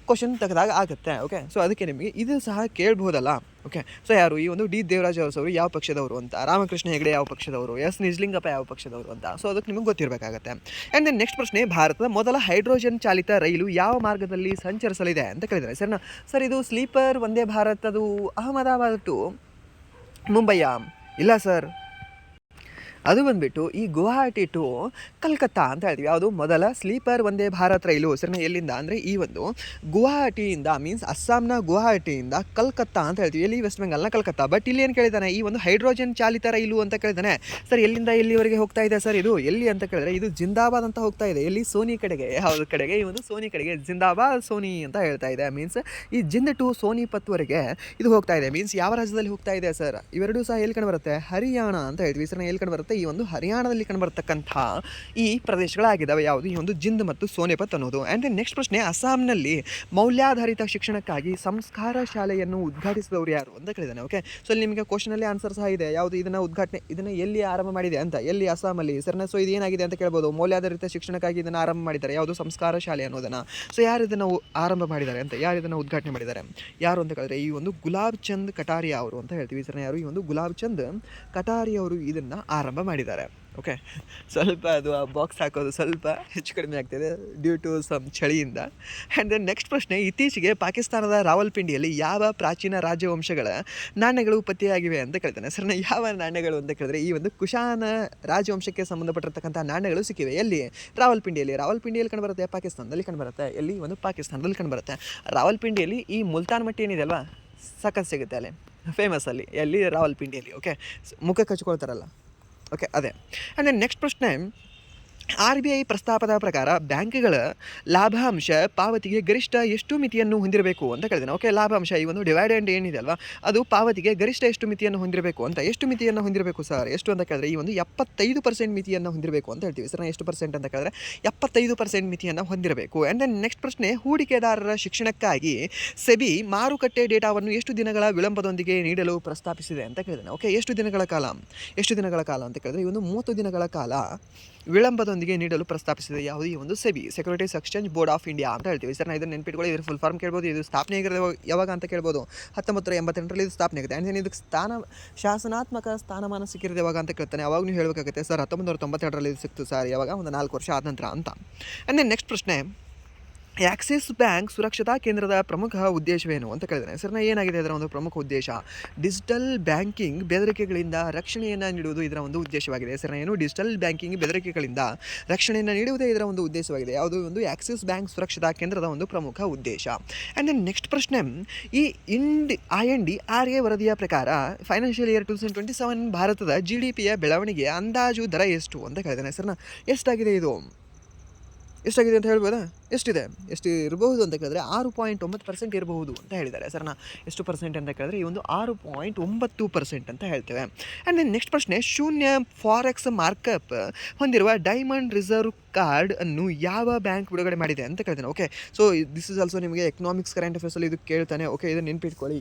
ಕ್ವಶನ್ ತೆಗೆದಾಗ ಆಗುತ್ತೆ. ಓಕೆ, ಸೊ ಅದಕ್ಕೆ ನಿಮಗೆ ಇದು ಸಹ ಕೇಳ್ಬೋದಲ್ಲ. ಓಕೆ, ಸೊ ಯಾರು ಈ ಒಂದು ಡಿ ದೇವರಾಜ ಅರಸು ಅವರು ಯಾವ ಪಕ್ಷದವರು ಅಂತ, ರಾಮಕೃಷ್ಣ ಹೆಗಡೆ ಯಾವ ಪಕ್ಷದವರು, ಎಸ್ ನಿಜಲಿಂಗಪ್ಪ ಯಾವ ಪಕ್ಷದವರು ಅಂತ. ಸೊ ಅದಕ್ಕೆ ನಿಮಗೆ ಗೊತ್ತಿರಬೇಕಾಗತ್ತೆ. ಆ್ಯಂಡ್ ದೆನ್ ನೆಕ್ಸ್ಟ್ ಪ್ರಶ್ನೆ, ಭಾರತದ ಮೊದಲ ಹೈಡ್ರೋಜನ್ ಚಾಲಿತ ರೈಲು ಯಾವ ಮಾರ್ಗದಲ್ಲಿ ಸಂಚರಿಸಲಿದೆ ಅಂತ ಕೇಳಿದರೆ ಸರ್. ಸರ್ ಇದು ಸ್ಲೀಪರ್ ವಂದೇ ಭಾರತ್, ಅದು ಅಹಮದಾಬಾದ್ ಟು ಮುಂಬೈಯ? ಇಲ್ಲ ಸರ್, ಅದು ಬಂದುಬಿಟ್ಟು ಈ ಗುವಾಹಟಿ ಟು ಕಲ್ಕತ್ತಾ ಅಂತ ಹೇಳ್ತೀವಿ. ಯಾವುದು ಮೊದಲ ಸ್ಲೀಪರ್ ವಂದೇ ಭಾರತ್ ರೈಲು ಸರಿನಾ, ಎಲ್ಲಿಂದ ಅಂದರೆ ಈ ಒಂದು ಗುವಾಹಟಿಯಿಂದ, ಮೀನ್ಸ್ ಅಸ್ಸಾಂನ ಗುವಾಹಟಿಯಿಂದ ಕಲ್ಕತ್ತಾ ಅಂತ ಹೇಳ್ತೀವಿ. ಎಲ್ಲಿ? ವೆಸ್ಟ್ ಬೆಂಗಾಲ್ನ ಕಲ್ಕತ್ತಾ. ಬಟ್ ಇಲ್ಲಿ ಏನು ಕೇಳಿದ್ದಾನೆ, ಈ ಒಂದು ಹೈಡ್ರೋಜನ್ ಚಾಲಿತ ರೈಲು ಅಂತ ಕೇಳಿದ್ದಾನೆ. ಸರ್ ಎಲ್ಲಿಂದ ಎಲ್ಲಿವರೆಗೆ ಹೋಗ್ತಾ ಇದೆ ಸರ್ ಇದು, ಎಲ್ಲಿ ಅಂತ ಕೇಳಿದ್ರೆ ಇದು ಜಿಂದಾಬಾದ್ ಅಂತ ಹೋಗ್ತಾ ಇದೆ. ಎಲ್ಲಿ? ಸೋನಿ ಕಡೆಗೆ. ಯಾವ್ದು ಕಡೆಗೆ? ಈ ಒಂದು ಸೋನಿ ಕಡೆಗೆ. ಜಿಂದಾಬಾದ್ ಸೋನಿ ಅಂತ ಹೇಳ್ತಾ ಇದೆ. ಮೀನ್ಸ್ ಈ ಜಿಂದ್ ಟು ಸೋನಿಪತ್ವರೆಗೆ ಇದು ಹೋಗ್ತಾ ಇದೆ. ಮೀನ್ಸ್ ಯಾವ ರಾಜ್ಯದಲ್ಲಿ ಹೋಗ್ತಾ ಇದೆ ಸರ್? ಇವೆರಡೂ ಸಹ ಎಲ್ಲಿ ಕಂಡು ಬರುತ್ತೆ? ಹರಿಯಾಣ ಅಂತ ಹೇಳ್ತೀವಿ ಸರ್. ಎಲ್ಲಿ ಕಂಡು ಬರುತ್ತೆ? ಈ ಒಂದು ಹರಿಯಾಣದಲ್ಲಿ ಕಂಡುಬರ್ತಕ್ಕಂಥ ಈ ಪ್ರದೇಶಗಳಾಗಿದ್ದಾವೆ. ಯಾವುದು? ಈ ಒಂದು ಜಿಂದ್ ಮತ್ತು ಸೋನಿಪತ್ ಅನ್ನೋದು. ಆ್ಯಂಡ್ ದೆನ್ ನೆಕ್ಸ್ಟ್ ಪ್ರಶ್ನೆ, ಅಸ್ಸಾಂನಲ್ಲಿ ಮೌಲ್ಯಾಧಾರಿತ ಶಿಕ್ಷಣಕ್ಕಾಗಿ ಸಂಸ್ಕಾರ ಶಾಲೆಯನ್ನು ಉದ್ಘಾಟಿಸಿದವರು ಯಾರು ಅಂತ ಕೇಳಿದ್ದಾನೆ. ಓಕೆ, ಸೊ ಇಲ್ಲಿ ನಿಮಗೆ ಕ್ವಶನಲ್ಲಿ ಆನ್ಸರ್ ಸಹ ಇದೆ. ಯಾವುದು? ಇದನ್ನು ಎಲ್ಲಿ ಆರಂಭ ಮಾಡಿದೆ ಅಂತ, ಎಲ್ಲಿ? ಅಸ್ಸಾಮಲ್ಲಿ ಸರ್ನ. ಸೊ ಇದು ಏನಾಗಿದೆ ಅಂತ ಕೇಳ್ಬೋದು, ಮೌಲ್ಯಾಧಾರಿತ ಶಿಕ್ಷಣಕ್ಕಾಗಿ ಇದನ್ನು ಆರಂಭ ಮಾಡಿದ್ದಾರೆ. ಯಾವುದು? ಸಂಸ್ಕಾರ ಶಾಲೆ ಅನ್ನೋದನ್ನು. ಸೊ ಯಾರು ಇದನ್ನು ಆರಂಭ ಮಾಡಿದ್ದಾರೆ ಅಂತ, ಯಾರು ಇದನ್ನು ಉದ್ಘಾಟನೆ ಮಾಡಿದ್ದಾರೆ, ಯಾರು ಅಂತ ಕೇಳಿದ್ರೆ ಈ ಒಂದು ಗುಲಾಬ್ ಚಂದ್ ಕಟಾರಿಯಾ ಅವರು ಅಂತ ಹೇಳ್ತೀವಿ ಸರ್. ಯಾರು? ಈ ಒಂದು ಗುಲಾಬ್ ಚಂದ್ ಕಟಾರಿಯಾ ಅವರು ಇದನ್ನು ಆರಂಭ ಮಾಡಿದ್ದಾರೆ. ಓಕೆ, ಸ್ವಲ್ಪ ಅದು ಆ ಬಾಕ್ಸ್ ಹಾಕೋದು ಸ್ವಲ್ಪ ಹೆಚ್ಚು ಕಡಿಮೆ ಆಗ್ತಿದೆ ಡ್ಯೂ ಟು ಸಮ್ ಚಳಿಯಿಂದ. ಆ್ಯಂಡ್ ದೆನ್ ನೆಕ್ಸ್ಟ್ ಪ್ರಶ್ನೆ, ಇತ್ತೀಚೆಗೆ ಪಾಕಿಸ್ತಾನದ ರಾವಲ್ಪಿಂಡಿಯಲ್ಲಿ ಯಾವ ಪ್ರಾಚೀನ ರಾಜವಂಶಗಳ ನಾಣ್ಯಗಳು ಪತ್ತೆಯಾಗಿವೆ ಅಂತ ಕೇಳ್ತಾನೆ ಸರ್. ಯಾವ ನಾಣ್ಯಗಳು ಅಂತ ಕೇಳಿದ್ರೆ ಈ ಒಂದು ಕುಶಾನ ರಾಜವಂಶಕ್ಕೆ ಸಂಬಂಧಪಟ್ಟಿರ್ತಕ್ಕಂಥ ನಾಣ್ಯಗಳು ಸಿಕ್ಕಿವೆ. ಎಲ್ಲಿ? ರಾವಲ್ಪಿಂಡಿಯಲ್ಲಿ ಕಂಡುಬರುತ್ತೆ, ಪಾಕಿಸ್ತಾನದಲ್ಲಿ ಕಂಡುಬರುತ್ತೆ. ಎಲ್ಲಿ? ಒಂದು ಪಾಕಿಸ್ತಾನದಲ್ಲಿ ಕಂಡುಬರುತ್ತೆ. ರಾವಲ್ಪಿಂಡಿಯಲ್ಲಿ ಈ ಮುಲ್ತಾನ್ ಮಟ್ಟಿ ಏನಿದೆ ಅಲ್ವಾ, ಸಖತ್ ಸಿಗುತ್ತೆ ಅಲ್ಲಿ, ಫೇಮಸ್ ಅಲ್ಲಿ. ಎಲ್ಲಿ? ರಾವಲ್ಪಿಂಡಿಯಲ್ಲಿ. ಓಕೆ, ಮುಖಕ್ಕೆ ಹಚ್ಕೊಳ್ತಾರಲ್ಲ, ಓಕೆ ಅದೇ. ಆ್ಯಂಡ್ ದೆನ್ ನೆಕ್ಸ್ಟ್ ಪ್ರಶ್ನೆ, RBI ಪ್ರಸ್ತಾಪದ ಪ್ರಕಾರ ಬ್ಯಾಂಕ್ಗಳ ಲಾಭಾಂಶ ಪಾವತಿಗೆ ಗರಿಷ್ಠ ಎಷ್ಟು ಮಿತಿಯನ್ನು ಹೊಂದಿರಬೇಕು ಅಂತ ಕೇಳಿದ್ದೇನೆ. ಓಕೆ, ಲಾಭಾಂಶ ಈ ಒಂದು ಡಿವೈಡೆಂಡ್ ಏನಿದೆ ಅಲ್ವಾ, ಅದು ಪಾವತಿಗೆ ಗರಿಷ್ಠ ಎಷ್ಟು ಮಿತಿಯನ್ನು ಹೊಂದಿರಬೇಕು ಅಂತ. ಎಷ್ಟು ಮಿತಿಯನ್ನು ಹೊಂದಿರಬೇಕು ಸರ್? ಎಷ್ಟು ಅಂತ ಕೇಳಿದ್ರೆ ಈ ಒಂದು 75% ಮಿತಿಯನ್ನು ಹೊಂದಿರಬೇಕು ಅಂತ ಹೇಳ್ತೀವಿ ಸರ್. ಎಷ್ಟು ಪರ್ಸೆಂಟ್ ಅಂತ ಕೇಳಿದ್ರೆ 75% ಮಿತಿಯನ್ನು ಹೊಂದಿರಬೇಕು. ಆ್ಯಂಡ್ ದೆನ್ ನೆಕ್ಸ್ಟ್ ಪ್ರಶ್ನೆ, ಹೂಡಿಕೆದಾರರ ಶಿಕ್ಷಣಕ್ಕಾಗಿ ಸೆಬಿ ಮಾರುಕಟ್ಟೆ ಡೇಟಾವನ್ನು ಎಷ್ಟು ದಿನಗಳ ವಿಳಂಬದೊಂದಿಗೆ ನೀಡಲು ಪ್ರಸ್ತಾಪಿಸಿದೆ ಅಂತ ಕೇಳಿದ್ದೇನೆ. ಓಕೆ, ಎಷ್ಟು ದಿನಗಳ ಕಾಲ ಅಂತ ಕೇಳಿದ್ರೆ ಈ ಒಂದು 30 ದಿನಗಳ ಕಾಲ ವಿಳಂಬದೊಂದಿಗೆ ನೀಡಲು ಪ್ರಸ್ತಾಪಿಸಿದೆ. ಯಾವುದು? ಈ ಒಂದು SEBI, securities exchange board of India ಅಂತ ಹೇಳ್ತೀವಿ ಸರ್. ಇದನ್ನು ನೆನ್ಪಿಟ್ಕೊಳ್ಳಿ. ಇದ್ರ ಫುಲ್ ಫಾರ್ಮ್ ಕೇಳ್ಬೋದು. ಇದು ಸ್ಥಾಪನೆ ಆಗಿರೋದು ಯಾವಾಗ ಅಂತ ಕೇಳ್ಬೋದು, 1988ರಲ್ಲಿ ಇದು ಸ್ಥಾಪನೆ ಆಗಿದೆ. ಆ್ಯಂಡ್ ಇದಕ್ಕೆ ಶಾಸನಾತ್ಮಕ ಸ್ಥಾನಮಾನ ಸಿಕ್ಕಿರೋದು ಯಾವಾಗ ಅಂತ ಕೇಳ್ತಾನೆ. ಅವಾಗ ನೀವು ಹೇಳಬೇಕಾಗುತ್ತೆ ಸರ್ 1992ರಲ್ಲಿ ಇದು ಸಿಕ್ತು ಸರ್. ಯಾವಾಗ? ಒಂದು 4 ವರ್ಷ ಆದ ನಂತರ ಅಂತ. ಆ್ಯಂಡ್ ದೆನ್ ನೆಕ್ಸ್ಟ್ ಪ್ರಶ್ನೆ, ಆಕ್ಸಿಸ್ ಬ್ಯಾಂಕ್ ಸುರಕ್ಷತಾ ಕೇಂದ್ರದ ಪ್ರಮುಖ ಉದ್ದೇಶವೇನು ಅಂತ ಕೇಳಿದ್ದೇನೆ ಸರ್. ಏನಾಗಿದೆ ಇದರ ಒಂದು ಪ್ರಮುಖ ಉದ್ದೇಶ? ಡಿಜಿಟಲ್ ಬ್ಯಾಂಕಿಂಗ್ ಬೆದರಿಕೆಗಳಿಂದ ರಕ್ಷಣೆಯನ್ನು ನೀಡುವುದು ಇದರ ಒಂದು ಉದ್ದೇಶವಾಗಿದೆ ಸರ್. ಏನು? ಡಿಜಿಟಲ್ ಬ್ಯಾಂಕಿಂಗ್ ಬೆದರಿಕೆಗಳಿಂದ ರಕ್ಷಣೆಯನ್ನು ನೀಡುವುದೇ ಇದರ ಒಂದು ಉದ್ದೇಶವಾಗಿದೆ. ಯಾವುದು? ಒಂದು ಆಕ್ಸಿಸ್ ಬ್ಯಾಂಕ್ ಸುರಕ್ಷತಾ ಕೇಂದ್ರದ ಒಂದು ಪ್ರಮುಖ ಉದ್ದೇಶ. ಆ್ಯಂಡ್ ದೆನ್ ನೆಕ್ಸ್ಟ್ ಪ್ರಶ್ನೆ, ಈ INDRA ವರದಿಯ ಪ್ರಕಾರ ಫೈನಾನ್ಷಿಯಲ್ ಇಯರ್ 2027 ಭಾರತದ GDPಯ ಬೆಳವಣಿಗೆ ಅಂದಾಜು ದರ ಎಷ್ಟು ಅಂತ ಕೇಳಿದ್ದೇನೆ ಸರ್. ಎಷ್ಟಾಗಿದೆ ಇದು? ಎಷ್ಟಾಗಿದೆ ಅಂತ ಹೇಳ್ಬೋದಾ? ಎಷ್ಟಿದೆ, ಎಷ್ಟು ಇರಬಹುದು ಅಂತ ಕೇಳಿದ್ರೆ 6.9% ಇರಬಹುದು ಅಂತ ಹೇಳಿದ್ದಾರೆ ಸರ್ನ. ಎಷ್ಟು ಪರ್ಸೆಂಟ್ ಅಂತ ಕೇಳಿದ್ರೆ ಈ ಒಂದು 6.9% ಅಂತ ಹೇಳ್ತೇವೆ. ಆ್ಯಂಡ್ ದೆನ್ ನೆಕ್ಸ್ಟ್ ಪ್ರಶ್ನೆ, ಶೂನ್ಯ ಫಾರೆಕ್ಸ್ ಮಾರ್ಕಪ್ ಹೊಂದಿರುವ ಡೈಮಂಡ್ ರಿಸರ್ವ್ ಕಾರ್ಡ್ ಅನ್ನು ಯಾವ ಬ್ಯಾಂಕ್ ಬಿಡುಗಡೆ ಮಾಡಿದೆ ಅಂತ ಕೇಳ್ತೇನೆ. Okay, so this is also ನಿಮಗೆ ಎಕನಾಮಿಕ್ಸ್ ಕರೆಂಟ್ ಅಫೇರ್ಸಲ್ಲಿ ಇದು ಕೇಳ್ತಾನೆ. ಓಕೆ, ಇದನ್ನು ನೆನ್ಪಿಟ್ಕೊಳ್ಳಿ,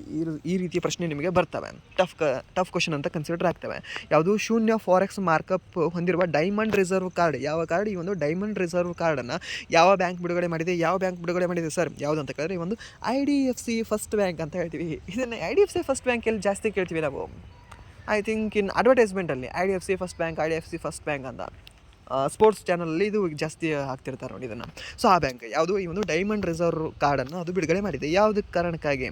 ಈ ರೀತಿಯ ಪ್ರಶ್ನೆ ನಿಮಗೆ ಬರ್ತವೆ, ಟಫ್ ಕ್ವಶನ್ ಅಂತ ಕನ್ಸಿಡರ್ ಆಗ್ತವೆ. ಯಾವುದು ಶೂನ್ಯ ಫಾರೆಕ್ಸ್ ಮಾರ್ಕಪ್ ಹೊಂದಿರುವ ಡೈಮಂಡ್ ರಿಸರ್ವ್ ಕಾರ್ಡ್, ಯಾವ ಕಾರ್ಡ್? ಈ ಒಂದು ಡೈಮಂಡ್ ರಿಸರ್ವ್ ಕಾರ್ಡನ್ನು ಯಾವ ಬ್ಯಾಂಕ್ ಬಿಡುಗಡೆ ಮಾಡಿದೆ? ಯಾವ ಬ್ಯಾಂಕ್ ಬಿಡುಗಡೆ ಮಾಡಿದೆ ಸರ್? ಯಾವುದು ಅಂತ ಕೇಳಿದ್ರೆ ಈ ಒಂದು IDFC ಫಸ್ಟ್ ಬ್ಯಾಂಕ್ ಅಂತ ಹೇಳ್ತೀವಿ. ಇದನ್ನು IDFC ಫಸ್ಟ್ ಬ್ಯಾಂಕ್ ಎಲ್ಲಿ ಜಾಸ್ತಿ ಕೇಳ್ತೀವಿ ನಾವು? ಐ ಥಿಂಕ್ ಇನ್ ಅಡ್ವರ್ಟೈಸ್ಮೆಂಟಲ್ಲಿ IDFC ಫಸ್ಟ್ ಬ್ಯಾಂಕ್ ಅಂತ ಸ್ಪೋರ್ಟ್ಸ್ ಚಾನಲಲ್ಲಿ ಇದು ಜಾಸ್ತಿ ಹಾಕ್ತಿರ್ತಾರೆ ನೋಡಿ ಇದನ್ನು. ಸೊ ಆ ಬ್ಯಾಂಕ್ ಯಾವುದು? ಈ ಒಂದು ಡೈಮಂಡ್ ರಿಸರ್ವ್ ಕಾರ್ಡನ್ನು ಅದು ಬಿಡುಗಡೆ ಮಾಡಿದೆ. ಯಾವುದಕ್ಕೆ ಕಾರಣಕ್ಕಾಗಿ?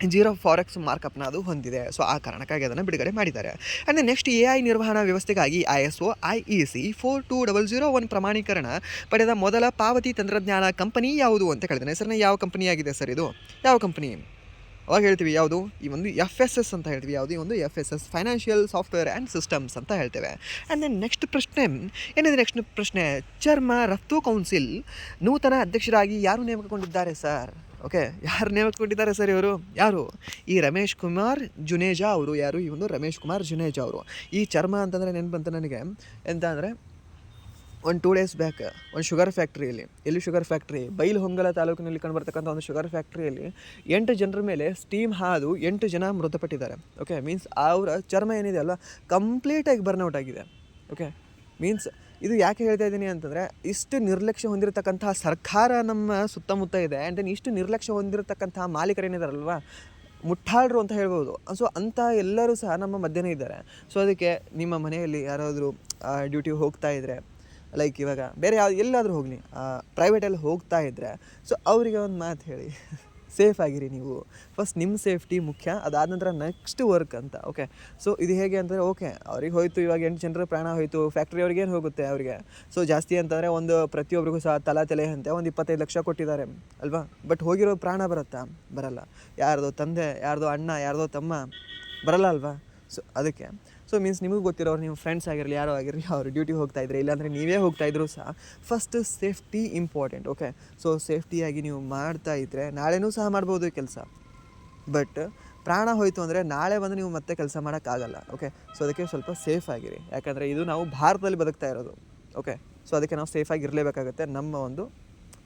0 ಫಾರೆಕ್ಸ್ ಮಾರ್ಕಪ್ನ ಅದು ಹೊಂದಿದೆ. ಸೊ ಆ ಕಾರಣಕ್ಕಾಗಿ ಅದನ್ನು ಬಿಡುಗಡೆ ಮಾಡಿದ್ದಾರೆ. ಆ್ಯಂಡ್ ನೆಕ್ಸ್ಟ್, AI ನಿರ್ವಹಣಾ ವ್ಯವಸ್ಥೆಗಾಗಿ ISO IEC 42001 ಪ್ರಮಾಣೀಕರಣ ಪಡೆದ ಮೊದಲ ಪಾವತಿ ತಂತ್ರಜ್ಞಾನ ಕಂಪನಿ ಯಾವುದು ಅಂತ ಕೇಳಿದ್ದೇನೆ. ಹೆಸರನ್ನ ಯಾವ ಕಂಪನಿ ಆಗಿದೆ ಸರ್ ಇದು? ಯಾವ ಕಂಪನಿ? ಅವಾಗ ಹೇಳ್ತೀವಿ ಯಾವುದು? ಈ ಒಂದು FSS ಅಂತ ಹೇಳ್ತೀವಿ. ಯಾವುದು? ಈ ಒಂದು FSS financial software and systems ಅಂತ ಹೇಳ್ತೇವೆ. ಆ್ಯಂಡ್ ದೆನ್ ನೆಕ್ಸ್ಟ್ ಪ್ರಶ್ನೆ ಏನಿದೆ? ನೆಕ್ಸ್ಟ್ ಪ್ರಶ್ನೆ, ಚರ್ಮ ರಫ್ತು ಕೌನ್ಸಿಲ್ ನೂತನ ಅಧ್ಯಕ್ಷರಾಗಿ ಯಾರು ನೇಮಕಗೊಂಡಿದ್ದಾರೆ ಸರ್? ಓಕೆ, ಯಾರು ನೇಮಕಗೊಂಡಿದ್ದಾರೆ ಸರ್ ಇವರು? ಯಾರು? ಈ ರಮೇಶ್ ಕುಮಾರ್ ಜುನೇಜಾ ಅವರು. ಯಾರು? ಈ ಒಂದು ರಮೇಶ್ ಕುಮಾರ್ ಜುನೇಜಾ ಅವರು. ಈ ಚರ್ಮ ಅಂತಂದರೆ ನೆನಪು ಬಂತು ನನಗೆ. ಎಂತ ಅಂದರೆ, ಒಂದು 2 days ಬ್ಯಾಕ್ ಒಂದು ಶುಗರ್ ಫ್ಯಾಕ್ಟ್ರಿಯಲ್ಲಿ, ಎಲ್ಲಿ ಶುಗರ್ ಫ್ಯಾಕ್ಟ್ರಿ? ಬೈಲಹೊಂಗಲ ತಾಲೂಕಿನಲ್ಲಿ ಕಂಡುಬರ್ತಕ್ಕಂಥ ಒಂದು ಶುಗರ್ ಫ್ಯಾಕ್ಟ್ರಿಯಲ್ಲಿ 8 ಜನರ ಮೇಲೆ ಸ್ಟೀಮ್ ಹಾದು 8 ಜನ ಮೃತಪಟ್ಟಿದ್ದಾರೆ. ಓಕೆ, ಮೀನ್ಸ್ ಅವರ ಚರ್ಮ ಏನಿದೆ ಅಲ್ವಾ, ಕಂಪ್ಲೀಟಾಗಿ ಬರ್ನೌಟ್ ಆಗಿದೆ. ಓಕೆ, ಮೀನ್ಸ್ ಇದು ಯಾಕೆ ಹೇಳ್ತಾ ಇದ್ದೀನಿ ಅಂತಂದರೆ, ಇಷ್ಟು ನಿರ್ಲಕ್ಷ್ಯ ಹೊಂದಿರತಕ್ಕಂತಹ ಸರ್ಕಾರ ನಮ್ಮ ಸುತ್ತಮುತ್ತ ಇದೆ. ಆ್ಯಂಡ್ ದೆನ್ ಇಷ್ಟು ನಿರ್ಲಕ್ಷ್ಯ ಹೊಂದಿರತಕ್ಕಂತಹ ಮಾಲೀಕರೇನಿದಾರಲ್ವ, ಮುಟ್ಟಾಳರು ಅಂತ ಹೇಳ್ಬೋದು. ಸೊ ಅಂಥ ಎಲ್ಲರೂ ಸಹ ನಮ್ಮ ಮಧ್ಯನೇ ಇದ್ದಾರೆ. ಸೊ ಅದಕ್ಕೆ ನಿಮ್ಮ ಮನೆಯಲ್ಲಿ ಯಾರಾದರೂ ಡ್ಯೂಟಿಗೆ ಹೋಗ್ತಾ ಇದ್ದರೆ, ಲೈಕ್ ಇವಾಗ ಬೇರೆ ಎಲ್ಲಾದರೂ ಹೋಗಲಿ, ಪ್ರೈವೇಟಲ್ಲಿ ಹೋಗ್ತಾ ಇದ್ದರೆ, ಸೊ ಅವರಿಗೆ ಒಂದು ಮಾತು ಹೇಳಿ, ಸೇಫ್ ಆಗಿರಿ ನೀವು. ಫಸ್ಟ್ ನಿಮ್ಮ ಸೇಫ್ಟಿ ಮುಖ್ಯ, ಅದಾದ ನಂತರ ನೆಕ್ಸ್ಟ್ ವರ್ಕ್ ಅಂತ. ಓಕೆ, ಸೊ ಇದು ಹೇಗೆ ಅಂತಂದರೆ, ಓಕೆ ಅವ್ರಿಗೆ ಹೋಯಿತು, ಇವಾಗ 8 ಜನರ ಪ್ರಾಣ ಹೋಯಿತು, ಫ್ಯಾಕ್ಟ್ರಿ ಏನು ಹೋಗುತ್ತೆ ಅವರಿಗೆ? ಸೊ ಜಾಸ್ತಿ ಅಂತಂದರೆ ಒಂದು ಪ್ರತಿಯೊಬ್ಬರಿಗೂ ಸಹ ತಲೆ ಅಂತೆ ಒಂದು 25 ಲಕ್ಷ ಕೊಟ್ಟಿದ್ದಾರೆ ಅಲ್ವಾ. ಬಟ್ ಹೋಗಿರೋ ಪ್ರಾಣ ಬರುತ್ತಾ? ಬರಲ್ಲ. ಯಾರ್ದೋ ತಂದೆ, ಯಾರ್ದೋ ಅಣ್ಣ, ಯಾರ್ದೋ ತಮ್ಮ, ಬರಲ್ಲ ಅಲ್ವಾ. ಸೊ ಅದಕ್ಕೆ ಮೀನ್ಸ್ ನಿಮಗೆ ಗೊತ್ತಿರೋರು, ನಿಮ್ಮ ಫ್ರೆಂಡ್ಸ್ ಆಗಿರಲಿ, ಯಾರೋ ಆಗಿರಲಿ, ಅವರು ಡ್ಯೂಟಿಗೆ ಹೋಗ್ತಾ ಇದ್ರೆ, ಇಲ್ಲಾಂದರೆ ನೀವೇ ಹೋಗ್ತಾ ಇದ್ರು ಸಹ first safety important. Okay, so ಸೇಫ್ಟಿಯಾಗಿ ನೀವು ಮಾಡ್ತಾ ಇದ್ದರೆ ನಾಳೆನೂ ಸಹ ಮಾಡ್ಬೋದು ಕೆಲಸ. ಬಟ್ ಪ್ರಾಣ ಹೋಯಿತು ಅಂದರೆ ನಾಳೆ ಬಂದು ನೀವು ಮತ್ತೆ ಕೆಲಸ ಮಾಡೋಕ್ಕಾಗಲ್ಲ. ಓಕೆ, ಸೊ ಅದಕ್ಕೆ ಸ್ವಲ್ಪ ಸೇಫ್ ಆಗಿರಿ. ಯಾಕಂದರೆ ಇದು ನಾವು ಭಾರತದಲ್ಲಿ ಬದುಕ್ತಾ ಇರೋದು. ಓಕೆ, ಸೊ ಅದಕ್ಕೆ ನಾವು ಸೇಫಾಗಿ ಇರಲೇಬೇಕಾಗುತ್ತೆ. ನಮ್ಮ ಒಂದು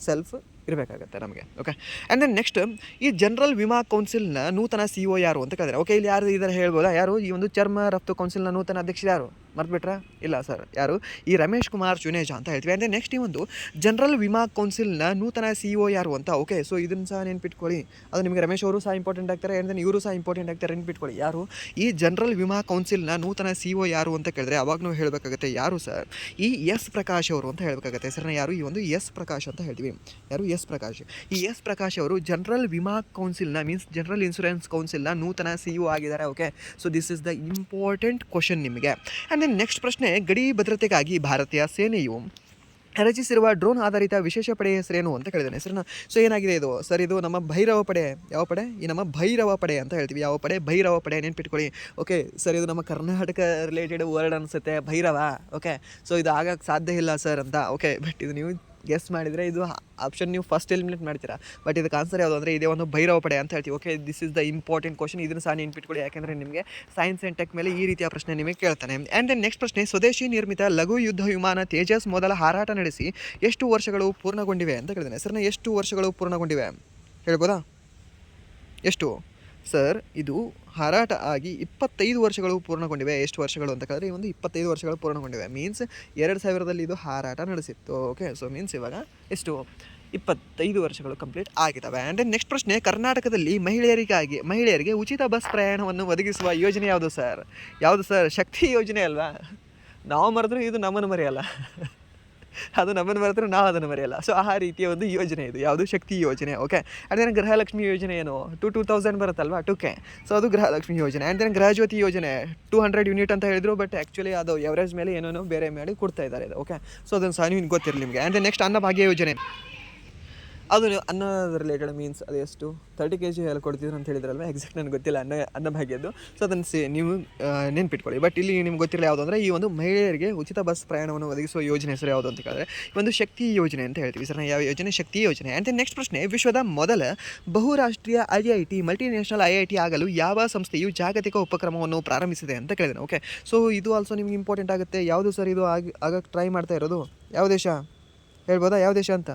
ಸೆಲ್ಫ್ ಇರಬೇಕಾಗತ್ತೆ ನಮಗೆ. ಓಕೆ, ಆ್ಯಂಡ್ ದೆನ್ ನೆಕ್ಸ್ಟ್, ಈ ಜನರಲ್ ವಿಮಾ ಕೌನ್ಸಿಲ್ನ ನೂತನ CEO ಯಾರು ಅಂತ ಕೇಳಿದ್ರೆ. ಓಕೆ, ಇಲ್ಲಿ ಯಾರು ಇದ್ದಾರೆ ಹೇಳ್ಬೋದಾ? ಯಾರು? ಈ ಒಂದು ಚರ್ಮ ರಫ್ತು ಕೌನ್ಸಿಲ್ನ ನೂತನ ಅಧ್ಯಕ್ಷರು ಯಾರು? ಮರ್ತ್ಬಿಟ್ರಾ? ಇಲ್ಲ ಸರ್, ಯಾರು? ಈ ರಮೇಶ್ ಕುಮಾರ್ ಜುನೇಜಾ ಅಂತ ಹೇಳ್ತೀವಿ. ಅಂದರೆ ನೆಕ್ಸ್ಟ್, ಈ ಒಂದು ಜನರಲ್ ವಿಮಾ ಕೌನ್ಸಿಲ್ನ ನೂತನ CEO ಯಾರು ಅಂತ. ಓಕೆ, ಸೊ ಇದನ್ನು ಸಹ ನೆನ್ಪಿಟ್ಕೊಳ್ಳಿ. ಅದು ನಿಮಗೆ ರಮೇಶ್ ಅವರು ಸಹ ಇಂಪಾರ್ಟೆಂಟ್ ಆಗ್ತಾರೆ, ಆ್ಯಂಡ್ ದೆನ್ ಇವರು ಸಹ ಇಂಪಾರ್ಟೆಂಟ್ ಆಗ್ತಾರೆ, ನೆನ್ಪಿಟ್ಕೊಳ್ಳಿ. ಯಾರು? ಈ ಜನರಲ್ ವಿಮಾ ಕೌನ್ಸಿಲ್ನ ನೂತನ CEO ಯಾರು ಅಂತ ಕೇಳಿದ್ರೆ ಅವಾಗ ನಾವು ಹೇಳಬೇಕಾಗುತ್ತೆ ಯಾರು ಸರ್? ಈ S ಪ್ರಕಾಶ್ ಅವರು ಅಂತ ಹೇಳಬೇಕಾಗುತ್ತೆ. ಹೆಸರನ್ನ ಯಾರು? ಈ ಒಂದು S ಪ್ರಕಾಶ್ ಅಂತ ಹೇಳ್ತೀವಿ. ಯಾರು? S ಪ್ರಕಾಶ್. ಈ S ಪ್ರಕಾಶ್ ಅವರು ಜನರಲ್ ವಿಮಾ ಕೌನ್ಸಿಲ್ನ, ಮೀನ್ಸ್ ಜನರಲ್ ಇನ್ಶೂರೆನ್ಸ್ ಕೌನ್ಸಿಲ್ನ ನೂತನ CEO ಆಗಿದ್ದಾರೆ. Okay, so this is the important question ನಿಮಗೆ. ಆ್ಯಂಡ್ ದೆನ್ ನೆಕ್ಸ್ಟ್ ಪ್ರಶ್ನೆ, ಗಡಿ ಭದ್ರತೆಗಾಗಿ ಭಾರತೀಯ ಸೇನೆಯು ರಚಿಸಿರುವ ಡ್ರೋನ್ ಆಧಾರಿತ ವಿಶೇಷ ಪಡೆ ಹೆಸರೇನು ಅಂತ ಕೇಳಿದ್ದೇನೆ. ಹೆಸರನ್ನ ಸೊ ಏನಾಗಿದೆ ಇದು ಸರ್? ಇದು ನಮ್ಮ ಭೈರವ ಪಡೆ. ಯಾವ ಪಡೆ? ಈ ನಮ್ಮ ಭೈರವ ಪಡೆ ಅಂತ ಹೇಳ್ತೀವಿ. ಯಾವ ಪಡೆ? ಭೈರವ ಪಡೆ, ನೆನ್ಪಿಟ್ಕೊಳ್ಳಿ. ಓಕೆ ಸರ್, ಇದು ನಮ್ಮ ಕರ್ನಾಟಕ ರಿಲೇಟೆಡ್ ವರ್ಡ್ ಅನಿಸುತ್ತೆ, ಭೈರವ. ಓಕೆ, ಸೊ ಇದು ಆಗಕ್ಕೆ ಸಾಧ್ಯ ಇಲ್ಲ ಸರ್ ಅಂತ. ಓಕೆ, ಬಟ್ ಇದು ನೀವು ಗೆಸ್ ಮಾಡಿದರೆ ಇದು ಆಪ್ಷನ್ ನೀವು ಫಸ್ಟ್ ಎಲಿಮಿನೇಟ್ ಮಾಡ್ತೀರಾ. ಬಟ್ ಇದಕ್ಕೆ ಆನ್ಸರ್ ಯಾವುದು ಅಂದರೆ ಇದೇ ಒಂದು ಭೈರವ ಪಡೆ ಅಂತ ಹೇಳ್ತೀವಿ. Okay, this is the important question. ಇದನ್ನು ಸಹ ನೆನ್ಪಿಟ್ಕೊಳ್ಳಿ, ಯಾಕೆಂದರೆ ನಿಮಗೆ ಸೈನ್ಸ್ ಆ್ಯಂಡ್ ಟೆಕ್ ಮೇಲೆ ಈ ರೀತಿಯ ಪ್ರಶ್ನೆ ನಿಮಗೆ ಕೇಳ್ತಾನೆ. ಆ್ಯಂಡ್ ದೆನ್ ನೆಕ್ಸ್ಟ್ ಪ್ರಶ್ನೆ, ಸ್ವದೇಶಿ ನಿರ್ಮಿತ ಲಘು ಯುದ್ಧ ವಿಮಾನ ತೇಜಸ್ ಮೊದಲ ಹಾರಾಟ ನಡೆಸಿ ಎಷ್ಟು ವರ್ಷಗಳು ಪೂರ್ಣಗೊಂಡಿವೆ ಅಂತ ಕೇಳಿದ್ದೇನೆ. ಸರ್ನ ಎಷ್ಟು ವರ್ಷಗಳು ಪೂರ್ಣಗೊಂಡಿವೆ ಹೇಳ್ಬೋದಾ? ಎಷ್ಟು ಸರ್? ಇದು ಹಾರಾಟ ಆಗಿ 25 ವರ್ಷಗಳು ಪೂರ್ಣಗೊಂಡಿವೆ. ಎಷ್ಟು ವರ್ಷಗಳು ಅಂತ ಕೇಳಿದ್ರೆ ಈ ಒಂದು 25 ವರ್ಷಗಳು ಪೂರ್ಣಗೊಂಡಿವೆ. ಮೀನ್ಸ್ 2000ರಲ್ಲಿ ಇದು ಹಾರಾಟ ನಡೆಸಿತ್ತು. ಓಕೆ, ಸೊ ಮೀನ್ಸ್ ಇವಾಗ ಎಷ್ಟು? 25 ವರ್ಷಗಳು ಕಂಪ್ಲೀಟ್ ಆಗಿದ್ದಾವೆ. ಆ್ಯಂಡ್ ನೆಕ್ಸ್ಟ್ ಪ್ರಶ್ನೆ, ಕರ್ನಾಟಕದಲ್ಲಿ ಮಹಿಳೆಯರಿಗೆ ಉಚಿತ ಬಸ್ ಪ್ರಯಾಣವನ್ನು ಒದಗಿಸುವ ಯೋಜನೆ ಯಾವುದು ಸರ್? ಯಾವುದು ಸರ್? ಶಕ್ತಿ ಯೋಜನೆ ಅಲ್ವಾ? ನಾವು ಮರೆದ್ರೂ ಇದು ನಮ್ಮನ್ನು ಮರೆಯಲ್ಲ, ಅದು ನಮ್ಮನ್ನು ಮರೆತರೂ ನಾವು ಅದನ್ನು ಮರೆಯಲ್ಲ. ಸೊ ಆ ರೀತಿಯ ಒಂದು ಯೋಜನೆ ಇದು. ಯಾವುದು? ಶಕ್ತಿ ಯೋಜನೆ. ಓಕೆ, ಆ್ಯಂಡ್ ದೆನ್ ಗೃಹಲಕ್ಷ್ಮಿ ಯೋಜನೆ ಏನು? 2000 ಬರುತ್ತಲ್ವಾ, 2K. ಸೊ ಅದು ಗೃಹಲಕ್ಷ್ಮಿ ಯೋಜನೆ. ಆ್ಯಂಡ್ ದೆನ್ ಗೃಹಜ್ಯೋತಿ ಯೋಜನೆ 200 ಯೂನಿಟ್ ಅಂತ ಹೇಳಿದ್ರು, ಬಟ್ ಆ್ಯಕ್ಚುಲಿ ಅದು ಎವರೇಜ್ ಮೇಲೆ ಏನೋ ಬೇರೆ ಮಾಡಿ ಕೊಡ್ತಾ ಇದ್ದಾರೆ ಇದು. ಓಕೆ, ಸೊ ಅದನ್ನು ಸಹ ನೀವು ಗೊತ್ತಿರಲಿ ನಿಮಗೆ. ಆ್ಯಂಡ್ ದೆನ್ ನೆಕ್ಸ್ಟ್ ಅನ್ನಭಾಗ್ಯ ಯೋಜನೆ. ಅದು ಅನ್ನದ ರಿಲೇಟೆಡ್ ಮೀನ್ಸ್ ಅದು ಎಷ್ಟು 30 kg ಎಲ್ಲ ಕೊಡ್ತಿದ್ರು ಅಂತ ಹೇಳಿದ್ರಲ್ವ, ಎಕ್ಸಾಕ್ಟ್ ನನಗೆ ಗೊತ್ತಿಲ್ಲ ಅನ್ನಭಾಗ್ಯದ್ದು. ಸೊ ಅದನ್ನು ನೀವು ನೆನ್ಪಿಟ್ಕೊಳ್ಳಿ. ಬಟ್ ಇಲ್ಲಿ ನಿಮ್ಗೆ ಗೊತ್ತಿರಲ್ಲ ಯಾವುದು ಅಂದರೆ, ಈ ಒಂದು ಮಹಿಳೆಯರಿಗೆ ಉಚಿತ ಬಸ್ ಪ್ರಯಾಣವನ್ನು ಒದಗಿಸುವ ಯೋಜನೆ ಹೆಸರು ಯಾವುದು ಅಂತ ಕೇಳಿದ್ರೆ ಒಂದು ಶಕ್ತಿ ಯೋಜನೆ ಅಂತ ಹೇಳ್ತೀವಿ ಸರ್. ಯಾವ ಯೋಜನೆ? ಶಕ್ತಿ ಯೋಜನೆ. ಆ್ಯಂಡ್ ನೆಕ್ಸ್ಟ್ ಪ್ರಶ್ನೆ, ವಿಶ್ವದ ಮೊದಲ ಬಹುರಾಷ್ಟ್ರೀಯ IIT ಮಲ್ಟಿನ್ಯಾಷನಲ್ IIT ಆಗಲು ಯಾವ ಸಂಸ್ಥೆಯು ಜಾಗತಿಕ ಉಪಕ್ರಮವನ್ನು ಪ್ರಾರಂಭಿಸಿದೆ ಅಂತ ಕೇಳಿದೆ. ಓಕೆ, ಸೊ ಇದು ಆಲ್ಸೋ ನಿಮ್ಗೆ ಇಂಪಾರ್ಟೆಂಟ್ ಆಗುತ್ತೆ. ಯಾವುದು ಸರ್ ಇದು ಆಗಕ್ಕೆ ಟ್ರೈ ಮಾಡ್ತಾ ಇರೋದು? ಯಾವ ದೇಶ ಹೇಳ್ಬೋದಾ? ಯಾವ ದೇಶ ಅಂತ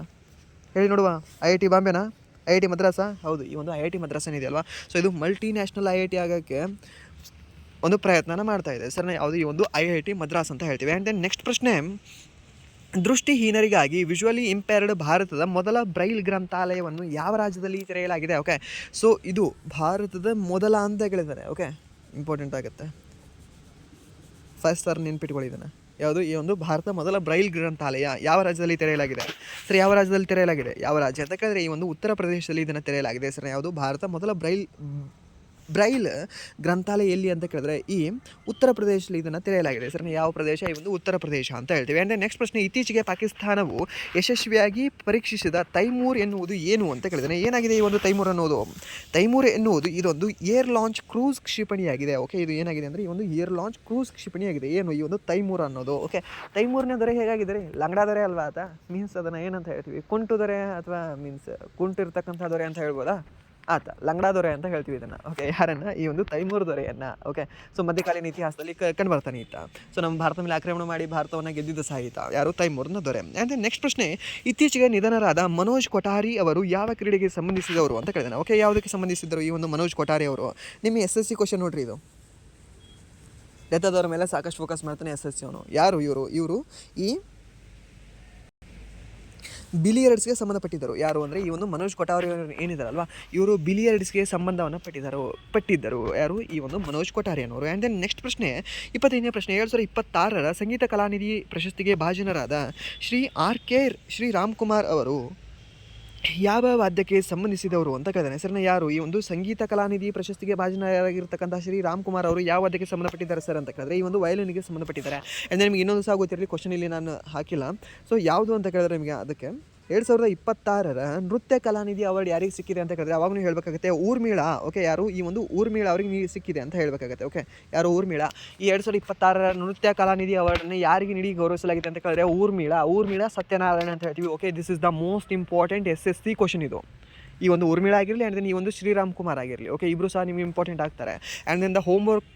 ಹೇಳಿ ನೋಡುವ. IIT ಬಾಂಬೆನಾ? IIT ಮದ್ರಾಸಾ? ಹೌದು, ಈ ಒಂದು IIT ಮದ್ರಾಸನ್ ಇದೆಯಲ್ವಾ, ಸೊ ಇದು ಮಲ್ಟಿನ್ಯಾಷನಲ್ IIT ಆಗೋಕ್ಕೆ ಒಂದು ಪ್ರಯತ್ನನ ಮಾಡ್ತಾ ಇದೆ ಸರ್. ಯಾವುದು? ಈ ಒಂದು IIT ಮದ್ರಾಸ್ ಅಂತ ಹೇಳ್ತೀವಿ. ಆ್ಯಂಡ್ ದೆನ್ ನೆಕ್ಸ್ಟ್ ಪ್ರಶ್ನೆ, ದೃಷ್ಟಿಹೀನರಿಗಾಗಿ ವಿಜುವಲಿ ಇಂಪೇರ್ಡ್ ಭಾರತದ ಮೊದಲ ಬ್ರೈಲ್ ಗ್ರಂಥಾಲಯವನ್ನು ಯಾವ ರಾಜ್ಯದಲ್ಲಿ ತೆರೆಯಲಾಗಿದೆ? ಓಕೆ, ಸೊ ಇದು ಭಾರತದ ಮೊದಲ ಅಂತ ಹೇಳಿದ್ದಾರೆ. ಓಕೆ, ಇಂಪಾರ್ಟೆಂಟ್ ಆಗುತ್ತೆ. ಫಸ್ಟ್ ಸರ್ ನೆನ್ಪಿಟ್ಕೊಳ್ಳಿ ಇದನ್ನು. ಯಾವುದು? ಈ ಒಂದು ಭಾರತ ಮೊದಲ ಬ್ರೈಲ್ ಗ್ರಂಥಾಲಯ ಯಾವ ರಾಜ್ಯದಲ್ಲಿ ತೆರೆಯಲಾಗಿದೆ ಸರ್? ಯಾವ ರಾಜ್ಯದಲ್ಲಿ ತೆರೆಯಲಾಗಿದೆ? ಯಾವ ರಾಜ್ಯ ಅಂತ ಕೇಳಿದ್ರೆ ಈ ಒಂದು ಉತ್ತರ ಪ್ರದೇಶದಲ್ಲಿ ಇದನ್ನು ತೆರೆಯಲಾಗಿದೆ ಸರ್. ಯಾವುದು? ಭಾರತ ಮೊದಲ ಬ್ರೈಲ್ ಗ್ರಂಥಾಲಯ ಎಲ್ಲಿ ಅಂತ ಕೇಳಿದ್ರೆ ಈ ಉತ್ತರ ಪ್ರದೇಶದಲ್ಲಿ ಇದನ್ನು ತೆರೆಯಲಾಗಿದೆ ಸರ್. ಯಾವ ಪ್ರದೇಶ? ಈ ಒಂದು ಉತ್ತರ ಪ್ರದೇಶ ಅಂತ ಹೇಳ್ತೀವಿ. ಆ್ಯಂಡ್ ನೆಕ್ಸ್ಟ್ ಪ್ರಶ್ನೆ, ಇತ್ತೀಚೆಗೆ ಪಾಕಿಸ್ತಾನವು ಯಶಸ್ವಿಯಾಗಿ ಪರೀಕ್ಷಿಸಿದ ತೈಮೂರ್ ಎನ್ನುವುದು ಏನು ಅಂತ ಕೇಳಿದ್ರೆ ಏನಾಗಿದೆ ಈ ಒಂದು ತೈಮೂರ್ ಅನ್ನೋದು? ತೈಮೂರ್ ಎನ್ನುವುದು ಇದೊಂದು ಏರ್ ಲಾಂಚ್ ಕ್ರೂಸ್ ಕ್ಷಿಪಣಿಯಾಗಿದೆ. ಓಕೆ, ಇದು ಏನಾಗಿದೆ ಅಂದರೆ ಈ ಒಂದು ಏರ್ ಲಾಂಚ್ ಕ್ರೂಸ್ ಕ್ಷಿಪಣಿಯಾಗಿದೆ. ಏನು ಈ ಒಂದು ತೈಮೂರ್ ಅನ್ನೋದು? ಓಕೆ, ತೈಮೂರ್ನ ದೊರೆ ಹೇಗಾಗಿದ್ದಾರೆ? ಲಂಗಡಾ ದೊರೆ ಅಲ್ವಾ ಆತ? ಮೀನ್ಸ್ ಅದನ್ನು ಏನಂತ ಹೇಳ್ತೀವಿ? ಕುಂಟು ದೊರೆ ಅಥವಾ ಮೀನ್ಸ್ ಕುಂಟಿರ್ತಕ್ಕಂಥ ದೊರೆ ಅಂತ ಹೇಳ್ಬೋದಾ? ಆತ ಲಂಗಡಾ ದೊರೆ ಅಂತ ಹೇಳ್ತೀವಿ ಇದನ್ನು. ಓಕೆ, ಯಾರನ್ನು? ಈ ಒಂದು ತೈಮೂರ್ ದೊರೆಯನ್ನು. ಓಕೆ, ಸೊ ಮಧ್ಯಕಾಲೀನ ಇತಿಹಾಸದಲ್ಲಿ ಕಂಡು ಬರ್ತಾನೆ ಈತ. ಸೊ ನಮ್ಮ ಭಾರತ ಮೇಲೆ ಆಕ್ರಮಣ ಮಾಡಿ ಭಾರತವನ್ನು ಗೆದ್ದಿದ್ದ ಸಾಹಿತ ಯಾರು? ತೈಮೂರ್ನ ದೊರೆ. ಆ್ಯಂಡ್ ನೆಕ್ಸ್ಟ್ ಪ್ರಶ್ನೆ, ಇತ್ತೀಚೆಗೆ ನಿಧನರಾದ ಮನೋಜ್ ಕೊಠಾರಿ ಅವರು ಯಾವ ಕ್ರೀಡೆಗೆ ಸಂಬಂಧಿಸಿದವರು ಅಂತ ಕೇಳಿದಾನೆ. ಓಕೆ, ಯಾವುದಕ್ಕೆ ಸಂಬಂಧಿಸಿದರು ಈ ಒಂದು ಮನೋಜ್ ಕೊಠಾರಿ ಅವರು? ನಿಮ್ಮ SSC ಕ್ವಶನ್ ನೋಡ್ರಿ ಇದು. ಡೆತ್ತಾದವ್ರ ಮೇಲೆ ಸಾಕಷ್ಟು ಫೋಕಸ್ ಮಾಡ್ತಾನೆ SSC ಅವನು. ಯಾರು ಇವರು? ಈ ಬಿಲಿಯರ್ಡ್ಸ್ಗೆ ಸಂಬಂಧಪಟ್ಟಿದ್ದರು. ಯಾರು ಅಂದರೆ ಈ ಒಂದು ಮನೋಜ್ ಕೊಠಾರಿ ಏನಿದಾರಲ್ವ, ಇವರು ಬಿಲಿಯರ್ಡ್ಸ್ಗೆ ಸಂಬಂಧವನ್ನು ಪಟ್ಟಿದ್ದರು. ಯಾರು? ಈ ಒಂದು ಮನೋಜ್ ಕೊಠಾರಿ ಅನ್ನೋರು. ಆ್ಯಂಡ್ ದೆನ್ ನೆಕ್ಸ್ಟ್ ಪ್ರಶ್ನೆ, 25ನೇ ಪ್ರಶ್ನೆ, 2026 ಸಂಗೀತ ಕಲಾನಿಧಿ ಪ್ರಶಸ್ತಿಗೆ ಭಾಜನರಾದ ಶ್ರೀ RK ಶ್ರೀರಾಮ್ಕುಮಾರ್ ಅವರು ಯಾವ ವಾದ್ಯಕ್ಕೆ ಸಂಬಂಧಿಸಿದವರು ಅಂತ ಕೇಳಿದಾನೆ ಸರ್. ಯಾರು? ಈ ಒಂದು ಸಂಗೀತ ಕಲಾನಿಧಿ ಪ್ರಶಸ್ತಿಗೆ ಭಾಜನರಾಗಿರ್ತಕ್ಕಂಥ ಶ್ರೀ ರಾಮ್ಕುಮಾರ್ ಅವರು ಯಾವ ವಾದ್ಯಕ್ಕೆ ಸಂಬಂಧಪಟ್ಟಿದ್ದಾರೆ ಸರ್ ಅಂತ ಕೇಳಿದ್ರೆ ಈ ಒಂದು ವಯಲಿನ್ಗೆ ಸಂಬಂಧಪಟ್ಟಿದ್ದಾರೆ. ಆ್ಯಂಡ್ ನಿಮಗೆ ಇನ್ನೊಂದು ಸಹ ಗೊತ್ತಿರಲಿ, ಕ್ವಶನ್ ಇಲ್ಲಿ ನಾನು ಹಾಕಿಲ್ಲ. ಸೊ ಯಾವುದು ಅಂತ ಕೇಳಿದ್ರೆ ನಿಮಗೆ ಅದಕ್ಕೆ 2026 ನೃತ್ಯ ಕಲಾನಿಧಿ ಅವಾರ್ಡ್ ಯಾರಿಗೆ ಸಿಕ್ಕಿದೆ ಅಂತ ಕೇಳಿದ್ರೆ ಅವಾಗ ನೀವು ಹೇಳಬೇಕಾಗುತ್ತೆ ಊರ್ಮಿಳಾ. ಓಕೆ, ಯಾರು? ಈ ಒಂದು ಊರ್ಮಿಳಾ ಅವ್ರಿಗೆ ಸಿಕ್ಕಿದೆ ಅಂತ ಹೇಳಬೇಕಾಗುತ್ತೆ. ಓಕೆ, ಯಾರು? ಊರ್ಮಿಳಾ. ಈ 2026 ನೃತ್ಯ ಕಲಾನಿಧಿ ಅವಾರ್ಡನ್ನು ಯಾರಿಗೆ ನೀಡಿ ಗೌರವಿಸಲಾಗಿದೆ ಅಂತ ಕೇಳಿದ್ರೆ ಊರ್ಮಿಳಾ ಸತ್ಯನಾರಾಯಣ ಅಂತ ಹೇಳ್ತೀವಿ. Okay, this is the most important SSC question ಇದು. ಈ ಒಂದು ಊರ್ಮಿಳಾ ಆಗಿರಲಿ ಆ್ಯಂಡ್ ದೆನ್ ಈ ಒಂದು ಶ್ರೀರಾಮ್ಕುಮಾರ್ ಆಗಿರಲಿ. ಓಕೆ, ಇಬ್ಬರು ಸಹ ನಿಮಗೆ ಇಂಪಾರ್ಟೆಂಟ್ ಆಗ್ತಾರೆ. And then the homework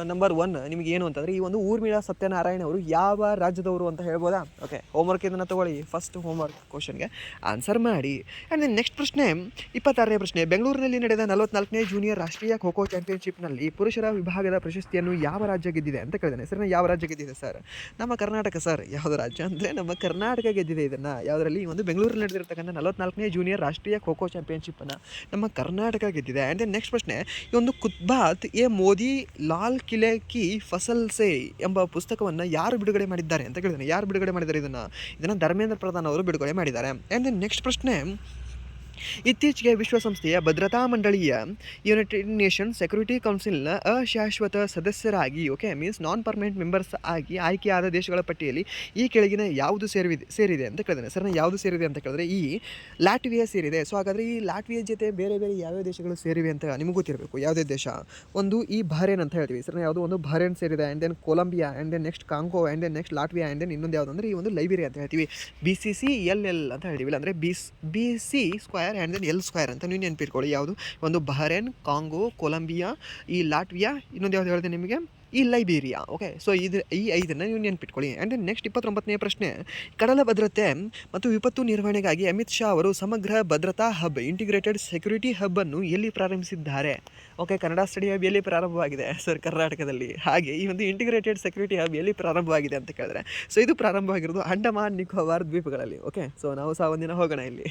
number 1 ನಿಮಗೆ ಏನು ಅಂತಂದರೆ ಈ ಒಂದು ಊರ್ಮಿಳಾ ಸತ್ಯನಾರಾಯಣ ಅವರು ಯಾವ ರಾಜ್ಯದವರು ಅಂತ ಹೇಳ್ಬೋದಾ? ಓಕೆ, ಹೋಮ್ವರ್ಕ್ ಇದನ್ನು ತೊಗೊಳ್ಳಿ. ಫಸ್ಟ್ ಹೋಮ್ವರ್ಕ್ ಕ್ವಶನ್ಗೆ ಆನ್ಸರ್ ಮಾಡಿ. ಆ್ಯಂಡ್ ದೆನ್ ನೆಕ್ಸ್ಟ್ ಪ್ರಶ್ನೆ, 26ನೇ ಪ್ರಶ್ನೆ, ಬೆಂಗಳೂರಿನಲ್ಲಿ ನಡೆದ 44ನೇ ಜೂನಿಯರ್ ರಾಷ್ಟ್ರೀಯ ಖೋ ಖೋ ಚಾಂಪಿಯನ್ಶಿಪ್ನಲ್ಲಿ ಪುರುಷರ ವಿಭಾಗದ ಪ್ರಶಸ್ತಿಯನ್ನು ಯಾವ ರಾಜ್ಯ ಗೆದ್ದಿದೆ ಅಂತ ಕೇಳಿದಾನೆ ಸರ್. ಯಾವ ರಾಜ್ಯ ಗೆದ್ದಿದೆ ಸರ್? ನಮ್ಮ ಕರ್ನಾಟಕ ಸರ್. ಯಾವುದು ರಾಜ್ಯ ಅಂದರೆ ನಮ್ಮ ಕರ್ನಾಟಕ ಗೆದ್ದಿದೆ ಇದನ್ನು. ಯಾವುದರಲ್ಲಿ? ಈ ಒಂದು ಬೆಂಗಳೂರಲ್ಲಿ ನಡೆದಿರ್ತಕ್ಕಂಥ 44ನೇ ಜೂನಿಯರ್ ರಾಷ್ಟ್ರೀಯ ಖೋ ಖೋ ಚಾಂಪಿಯನ್ಶಿಪ್ಪನ್ನು ನಮ್ಮ ಕರ್ನಾಟಕ ಗೆದ್ದಿದೆ. ಆ್ಯಂಡ್ ದೆನ್ ನೆಕ್ಸ್ಟ್ ಪ್ರಶ್ನೆ, ಈ ಒಂದು ಖುದ್ಬಾತ್ ಎ ಮೋದಿ ಲಾಲ್ ಕಿಲೆ ಕಿ ಫಸಲ್ ಸೇ ಎಂಬ ಪುಸ್ತಕವನ್ನು ಯಾರು ಬಿಡುಗಡೆ ಮಾಡಿದ್ದಾರೆ ಅಂತ ಕೇಳಿದಾನೆ. ಯಾರು ಬಿಡುಗಡೆ ಮಾಡಿದ್ದಾರೆ ಇದನ್ನು ಧರ್ಮೇಂದ್ರ ಪ್ರಧಾನ್ ಅವರು ಬಿಡುಗಡೆ ಮಾಡಿದ್ದಾರೆ. ಆ್ಯಂಡ್ ದೆನ್ ನೆಕ್ಸ್ಟ್ ಪ್ರಶ್ನೆ, ಇತ್ತೀಚೆಗೆ ವಿಶ್ವಸಂಸ್ಥೆಯ ಭದ್ರತಾ ಮಂಡಳಿಯ ಯುನೈಟೆಡ್ ನೇಷನ್ ಸೆಕ್ಯೂರಿಟಿ ಕೌನ್ಸಿಲ್ನ ಅಶಾಶ್ವತ ಸದಸ್ಯರಾಗಿ ಓಕೆ ಮೀನ್ಸ್ ನಾನ್ ಪರ್ಮನೆಂಟ್ ಮೆಂಬರ್ಸ್ ಆಗಿ ಆಯ್ಕೆಯಾದ ದೇಶಗಳ ಪಟ್ಟಿಯಲ್ಲಿ ಈ ಕೆಳಗಿನ ಯಾವುದು ಸೇರಿದೆ ಅಂತ ಕೇಳಿದಾನೆ ಸರ್. ಯಾವುದು ಸೇರಿದೆ ಅಂತ ಕೇಳಿದ್ರೆ ಈ ಲಾಟ್ವಿಯಾ ಸೇರಿದೆ. ಸೊ ಹಾಗಾದರೆ ಈ ಲಾಟ್ವಿಯಾ ಜೊತೆ ಬೇರೆ ಯಾವ್ಯಾವ ದೇಶಗಳು ಸೇರಿವೆ ಅಂತ ನಿಮಗೂ ಗೊತ್ತಿರಬೇಕು. ಯಾವುದೇ ದೇಶ? ಒಂದು ಈ ಬಹರೇನ್ ಅಂತ ಹೇಳ್ತೀವಿ ಸರ್. ಯಾವುದು? ಒಂದು ಬಹರೇನ್ ಸೇರಿದೆ. And then Colombia, and then next Congo, and then next Latvia, and then ಇನ್ನೊಂದು ಯಾವುದು ಅಂದರೆ ಈ ಒಂದು ಲೈಬೀರಿಯಾ ಅಂತ ಹೇಳ್ತೀವಿ. BCCLL ಅಂತ ಹೇಳ್ತೀವಿ, ಇಲ್ಲ ಅಂದರೆ BC square and then L square ಅಂತ ನೀವು ನೆನಪಿಟ್ಕೊಳ್ಳಿ. ಯಾವುದು? ಒಂದು ಬಹರೇನ್, ಕಾಂಗೋ, ಕೊಲಂಬಿಯಾ, ಈ ಲಾಟ್ವಿಯಾ, ಇನ್ನೊಂದು ಯಾವುದು ಹೇಳಿದೆ ನಿಮಗೆ? ಈ ಲೈಬೀರಿಯಾ. ಓಕೆ, ಸೊ ಈ 5 ನೀವು ನೆನಪಿಟ್ಕೊಳ್ಳಿ. ಆ್ಯಂಡ್ ದೆನ್ ನೆಕ್ಸ್ಟ್ 29ನೇ ಪ್ರಶ್ನೆ, ಕಡಲ ಭದ್ರತೆ ಮತ್ತು ವಿಪತ್ತು ನಿರ್ವಹಣೆಗಾಗಿ ಅಮಿತ್ ಶಾ ಅವರು ಸಮಗ್ರ ಭದ್ರತಾ ಹಬ್ ಇಂಟಿಗ್ರೇಟೆಡ್ ಸೆಕ್ಯೂರಿಟಿ ಹಬ್ ಅನ್ನು ಎಲ್ಲಿ ಪ್ರಾರಂಭಿಸಿದ್ದಾರೆ? ಓಕೆ, ಕನ್ನಡ ಸ್ಟಡಿ ಹಬ್ ಎಲ್ಲಿ ಪ್ರಾರಂಭವಾಗಿದೆ ಸರ್? ಕರ್ನಾಟಕದಲ್ಲಿ. ಹಾಗೆ ಈ ಒಂದು ಇಂಟಿಗ್ರೇಟೆಡ್ ಸೆಕ್ಯೂರಿಟಿ ಹಬ್ ಎಲ್ಲಿ ಪ್ರಾರಂಭವಾಗಿದೆ ಅಂತ ಕೇಳಿದ್ರೆ ಸೊ ಇದು ಪ್ರಾರಂಭವಾಗಿರೋದು ಅಂಡಮಾನ್ ನಿಕೋಬಾರ್ ದ್ವೀಪಗಳಲ್ಲಿ. ಓಕೆ, ಸೊ ನಾವು ಸಹ ಒಂದಿನ ಹೋಗೋಣ ಇಲ್ಲಿ.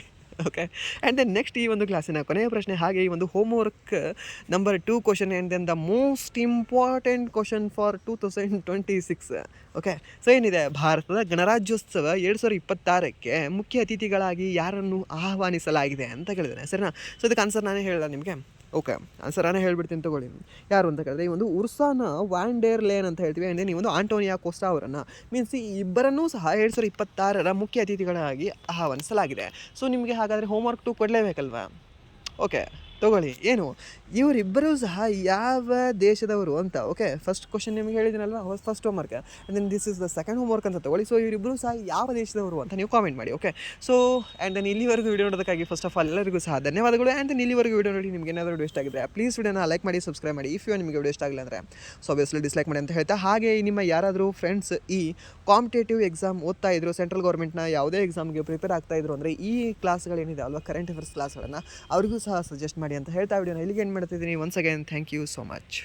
ಓಕೆ, ಆ್ಯಂಡ್ ದೆನ್ ನೆಕ್ಸ್ಟ್ ಈ ಒಂದು ಕ್ಲಾಸಿನ ಕೊನೆಯ ಪ್ರಶ್ನೆ, ಹಾಗೆ ಈ ಒಂದು homework number 2 question and then the most important question for 2026. Okay, so ಏನಿದೆ, ಭಾರತದ ಗಣರಾಜ್ಯೋತ್ಸವ 2026ಕ್ಕೆ ಮುಖ್ಯ ಅತಿಥಿಗಳಾಗಿ ಯಾರನ್ನು ಆಹ್ವಾನಿಸಲಾಗಿದೆ ಅಂತ ಕೇಳಿದ್ದೇನೆ ಸರಿನಾ. ಸೊ ಇದಕ್ಕೆ ಆನ್ಸರ್ ನಾನೇ ಹೇಳಲ್ಲ ನಿಮಗೆ. ಓಕೆ ಆನ್ಸರ್ ನಾನೇ ಹೇಳ್ಬಿಡ್ತೀನಿ ತಗೊಳ್ಳಿ. ಯಾರು ಅಂತ ಕೇಳಿದ್ರೆ ಈ ಒಂದು ಉರ್ಸಾನ ವ್ಯಾನ್ ಡೇರ್ ಲೇನ್ ಅಂತ ಹೇಳ್ತೀವಿ. ಆ್ಯಂಡ್ ಈ ಒಂದು ಆಂಟೋನಿಯಾ ಕೋಸ್ಟಾ ಅವರನ್ನು ಮೀನ್ಸ್ ಈ ಇಬ್ಬರನ್ನೂ ಸಹ 2026 ಮುಖ್ಯ ಅತಿಥಿಗಳಾಗಿ ಆಹ್ವಾನಿಸಲಾಗಿದೆ. ಸೊ ನಿಮಗೆ ಹಾಗಾದರೆ ಹೋಮ್ವರ್ಕ್ 2 ಕೊಡಲೇಬೇಕಲ್ವಾ? ಓಕೆ ತಗೊಳ್ಳಿ. ಏನು ಇವರಿಬ್ಬರೂ ಸಹ ಯಾವ ದೇಶದವರು ಅಂತ. ಓಕೆ ಫಸ್ಟ್ ಕ್ವಶನ್ ನಿಮಗೆ ಹೇಳಿದ್ದೀನಲ್ವ, first homework. And then this is the second homework ಅಂತ ತಗೊಳ್ಳಿ. ಸೊ ಇವರಿಬ್ಬರು ಸಹ ಯಾವ ದೇಶದವರು ಅಂತ ನೀವು ಕಾಮೆಂಟ್ ಮಾಡಿ. ಓಕೆ ಸೊ ಆ್ಯಂಡ್ ದೆನ್ ಇಲ್ಲಿವರೆಗೂ ವಿಡಿಯೋ ನೋಡೋದಕ್ಕಾಗಿ ಫಸ್ಟ್ ಆಫ್ ಆಲ್ ಎಲ್ಲರಿಗೂ ಸಹ ಧನ್ಯವಾದಗಳು. ಆ್ಯಂಡ್ ದೆನ್ ಇಲ್ಲಿವರೆಗೂ ವಿಡಿಯೋ ನೋಡಿ ನಿಮಗೆ ಏನಾದರೂ ವಿಡಿಯೋ ಇಷ್ಟ ಆಗಿದೆ ಪ್ಲೀಸ್ ವಿಡಿಯೋನ ಲೈಕ್ ಮಾಡಿ, ಸಬ್ಸ್ಕ್ರೈಬ್ ಮಾಡಿ. ಇಫ್ ನಿಮಗೆ ವಿಡಿಯೋ ಇಷ್ಟ ಆಗಿಲ್ಲ ಅಂದರೆ ಸೊ ಆಬ್ವಿಯಸ್ಲಿ ಡಿಸ್ಲೈಕ್ ಮಾಡಿ ಅಂತ ಹೇಳ್ತಾ, ಹಾಗೆ ನಿಮ್ಮ ಯಾರಾದರೂ ಫ್ರೆಂಡ್ಸ್ ಈ ಕಾಂಪಿಟೇಟಿವ್ ಎಕ್ಸಾಮ್ ಓದ್ತಾ ಇದ್ರು, ಸೆಂಟ್ರಲ್ ಗೌರ್ಮೆಂಟ್ನ ಯಾವುದೇ ಎಕ್ಸಾಮ್ಗೆ ಪ್ರಿಪೇರ್ ಆಗ್ತಾ ಇದ್ರು ಅಂದರೆ ಈ ಕ್ಲಾಸ್ಗಳೇನಿದೆ ಅಲ್ವಾ, ಕರೆಂಟ್ ಅಫೇರ್ಸ್ ಕ್ಲಾಸ್ಗಳನ್ನು ಅವ್ರಿಗೂ ಸಹ ಸಜೆಸ್ಟ್ ಮಾಡಿ ಅಂತ ಹೇಳ್ತಾ ವಿಡಿಯೋನ ಇಲ್ಲಿಗೆ ಏನು ಮಾಡ್ತಿದ್ದೀನಿ. Once again thank you so much.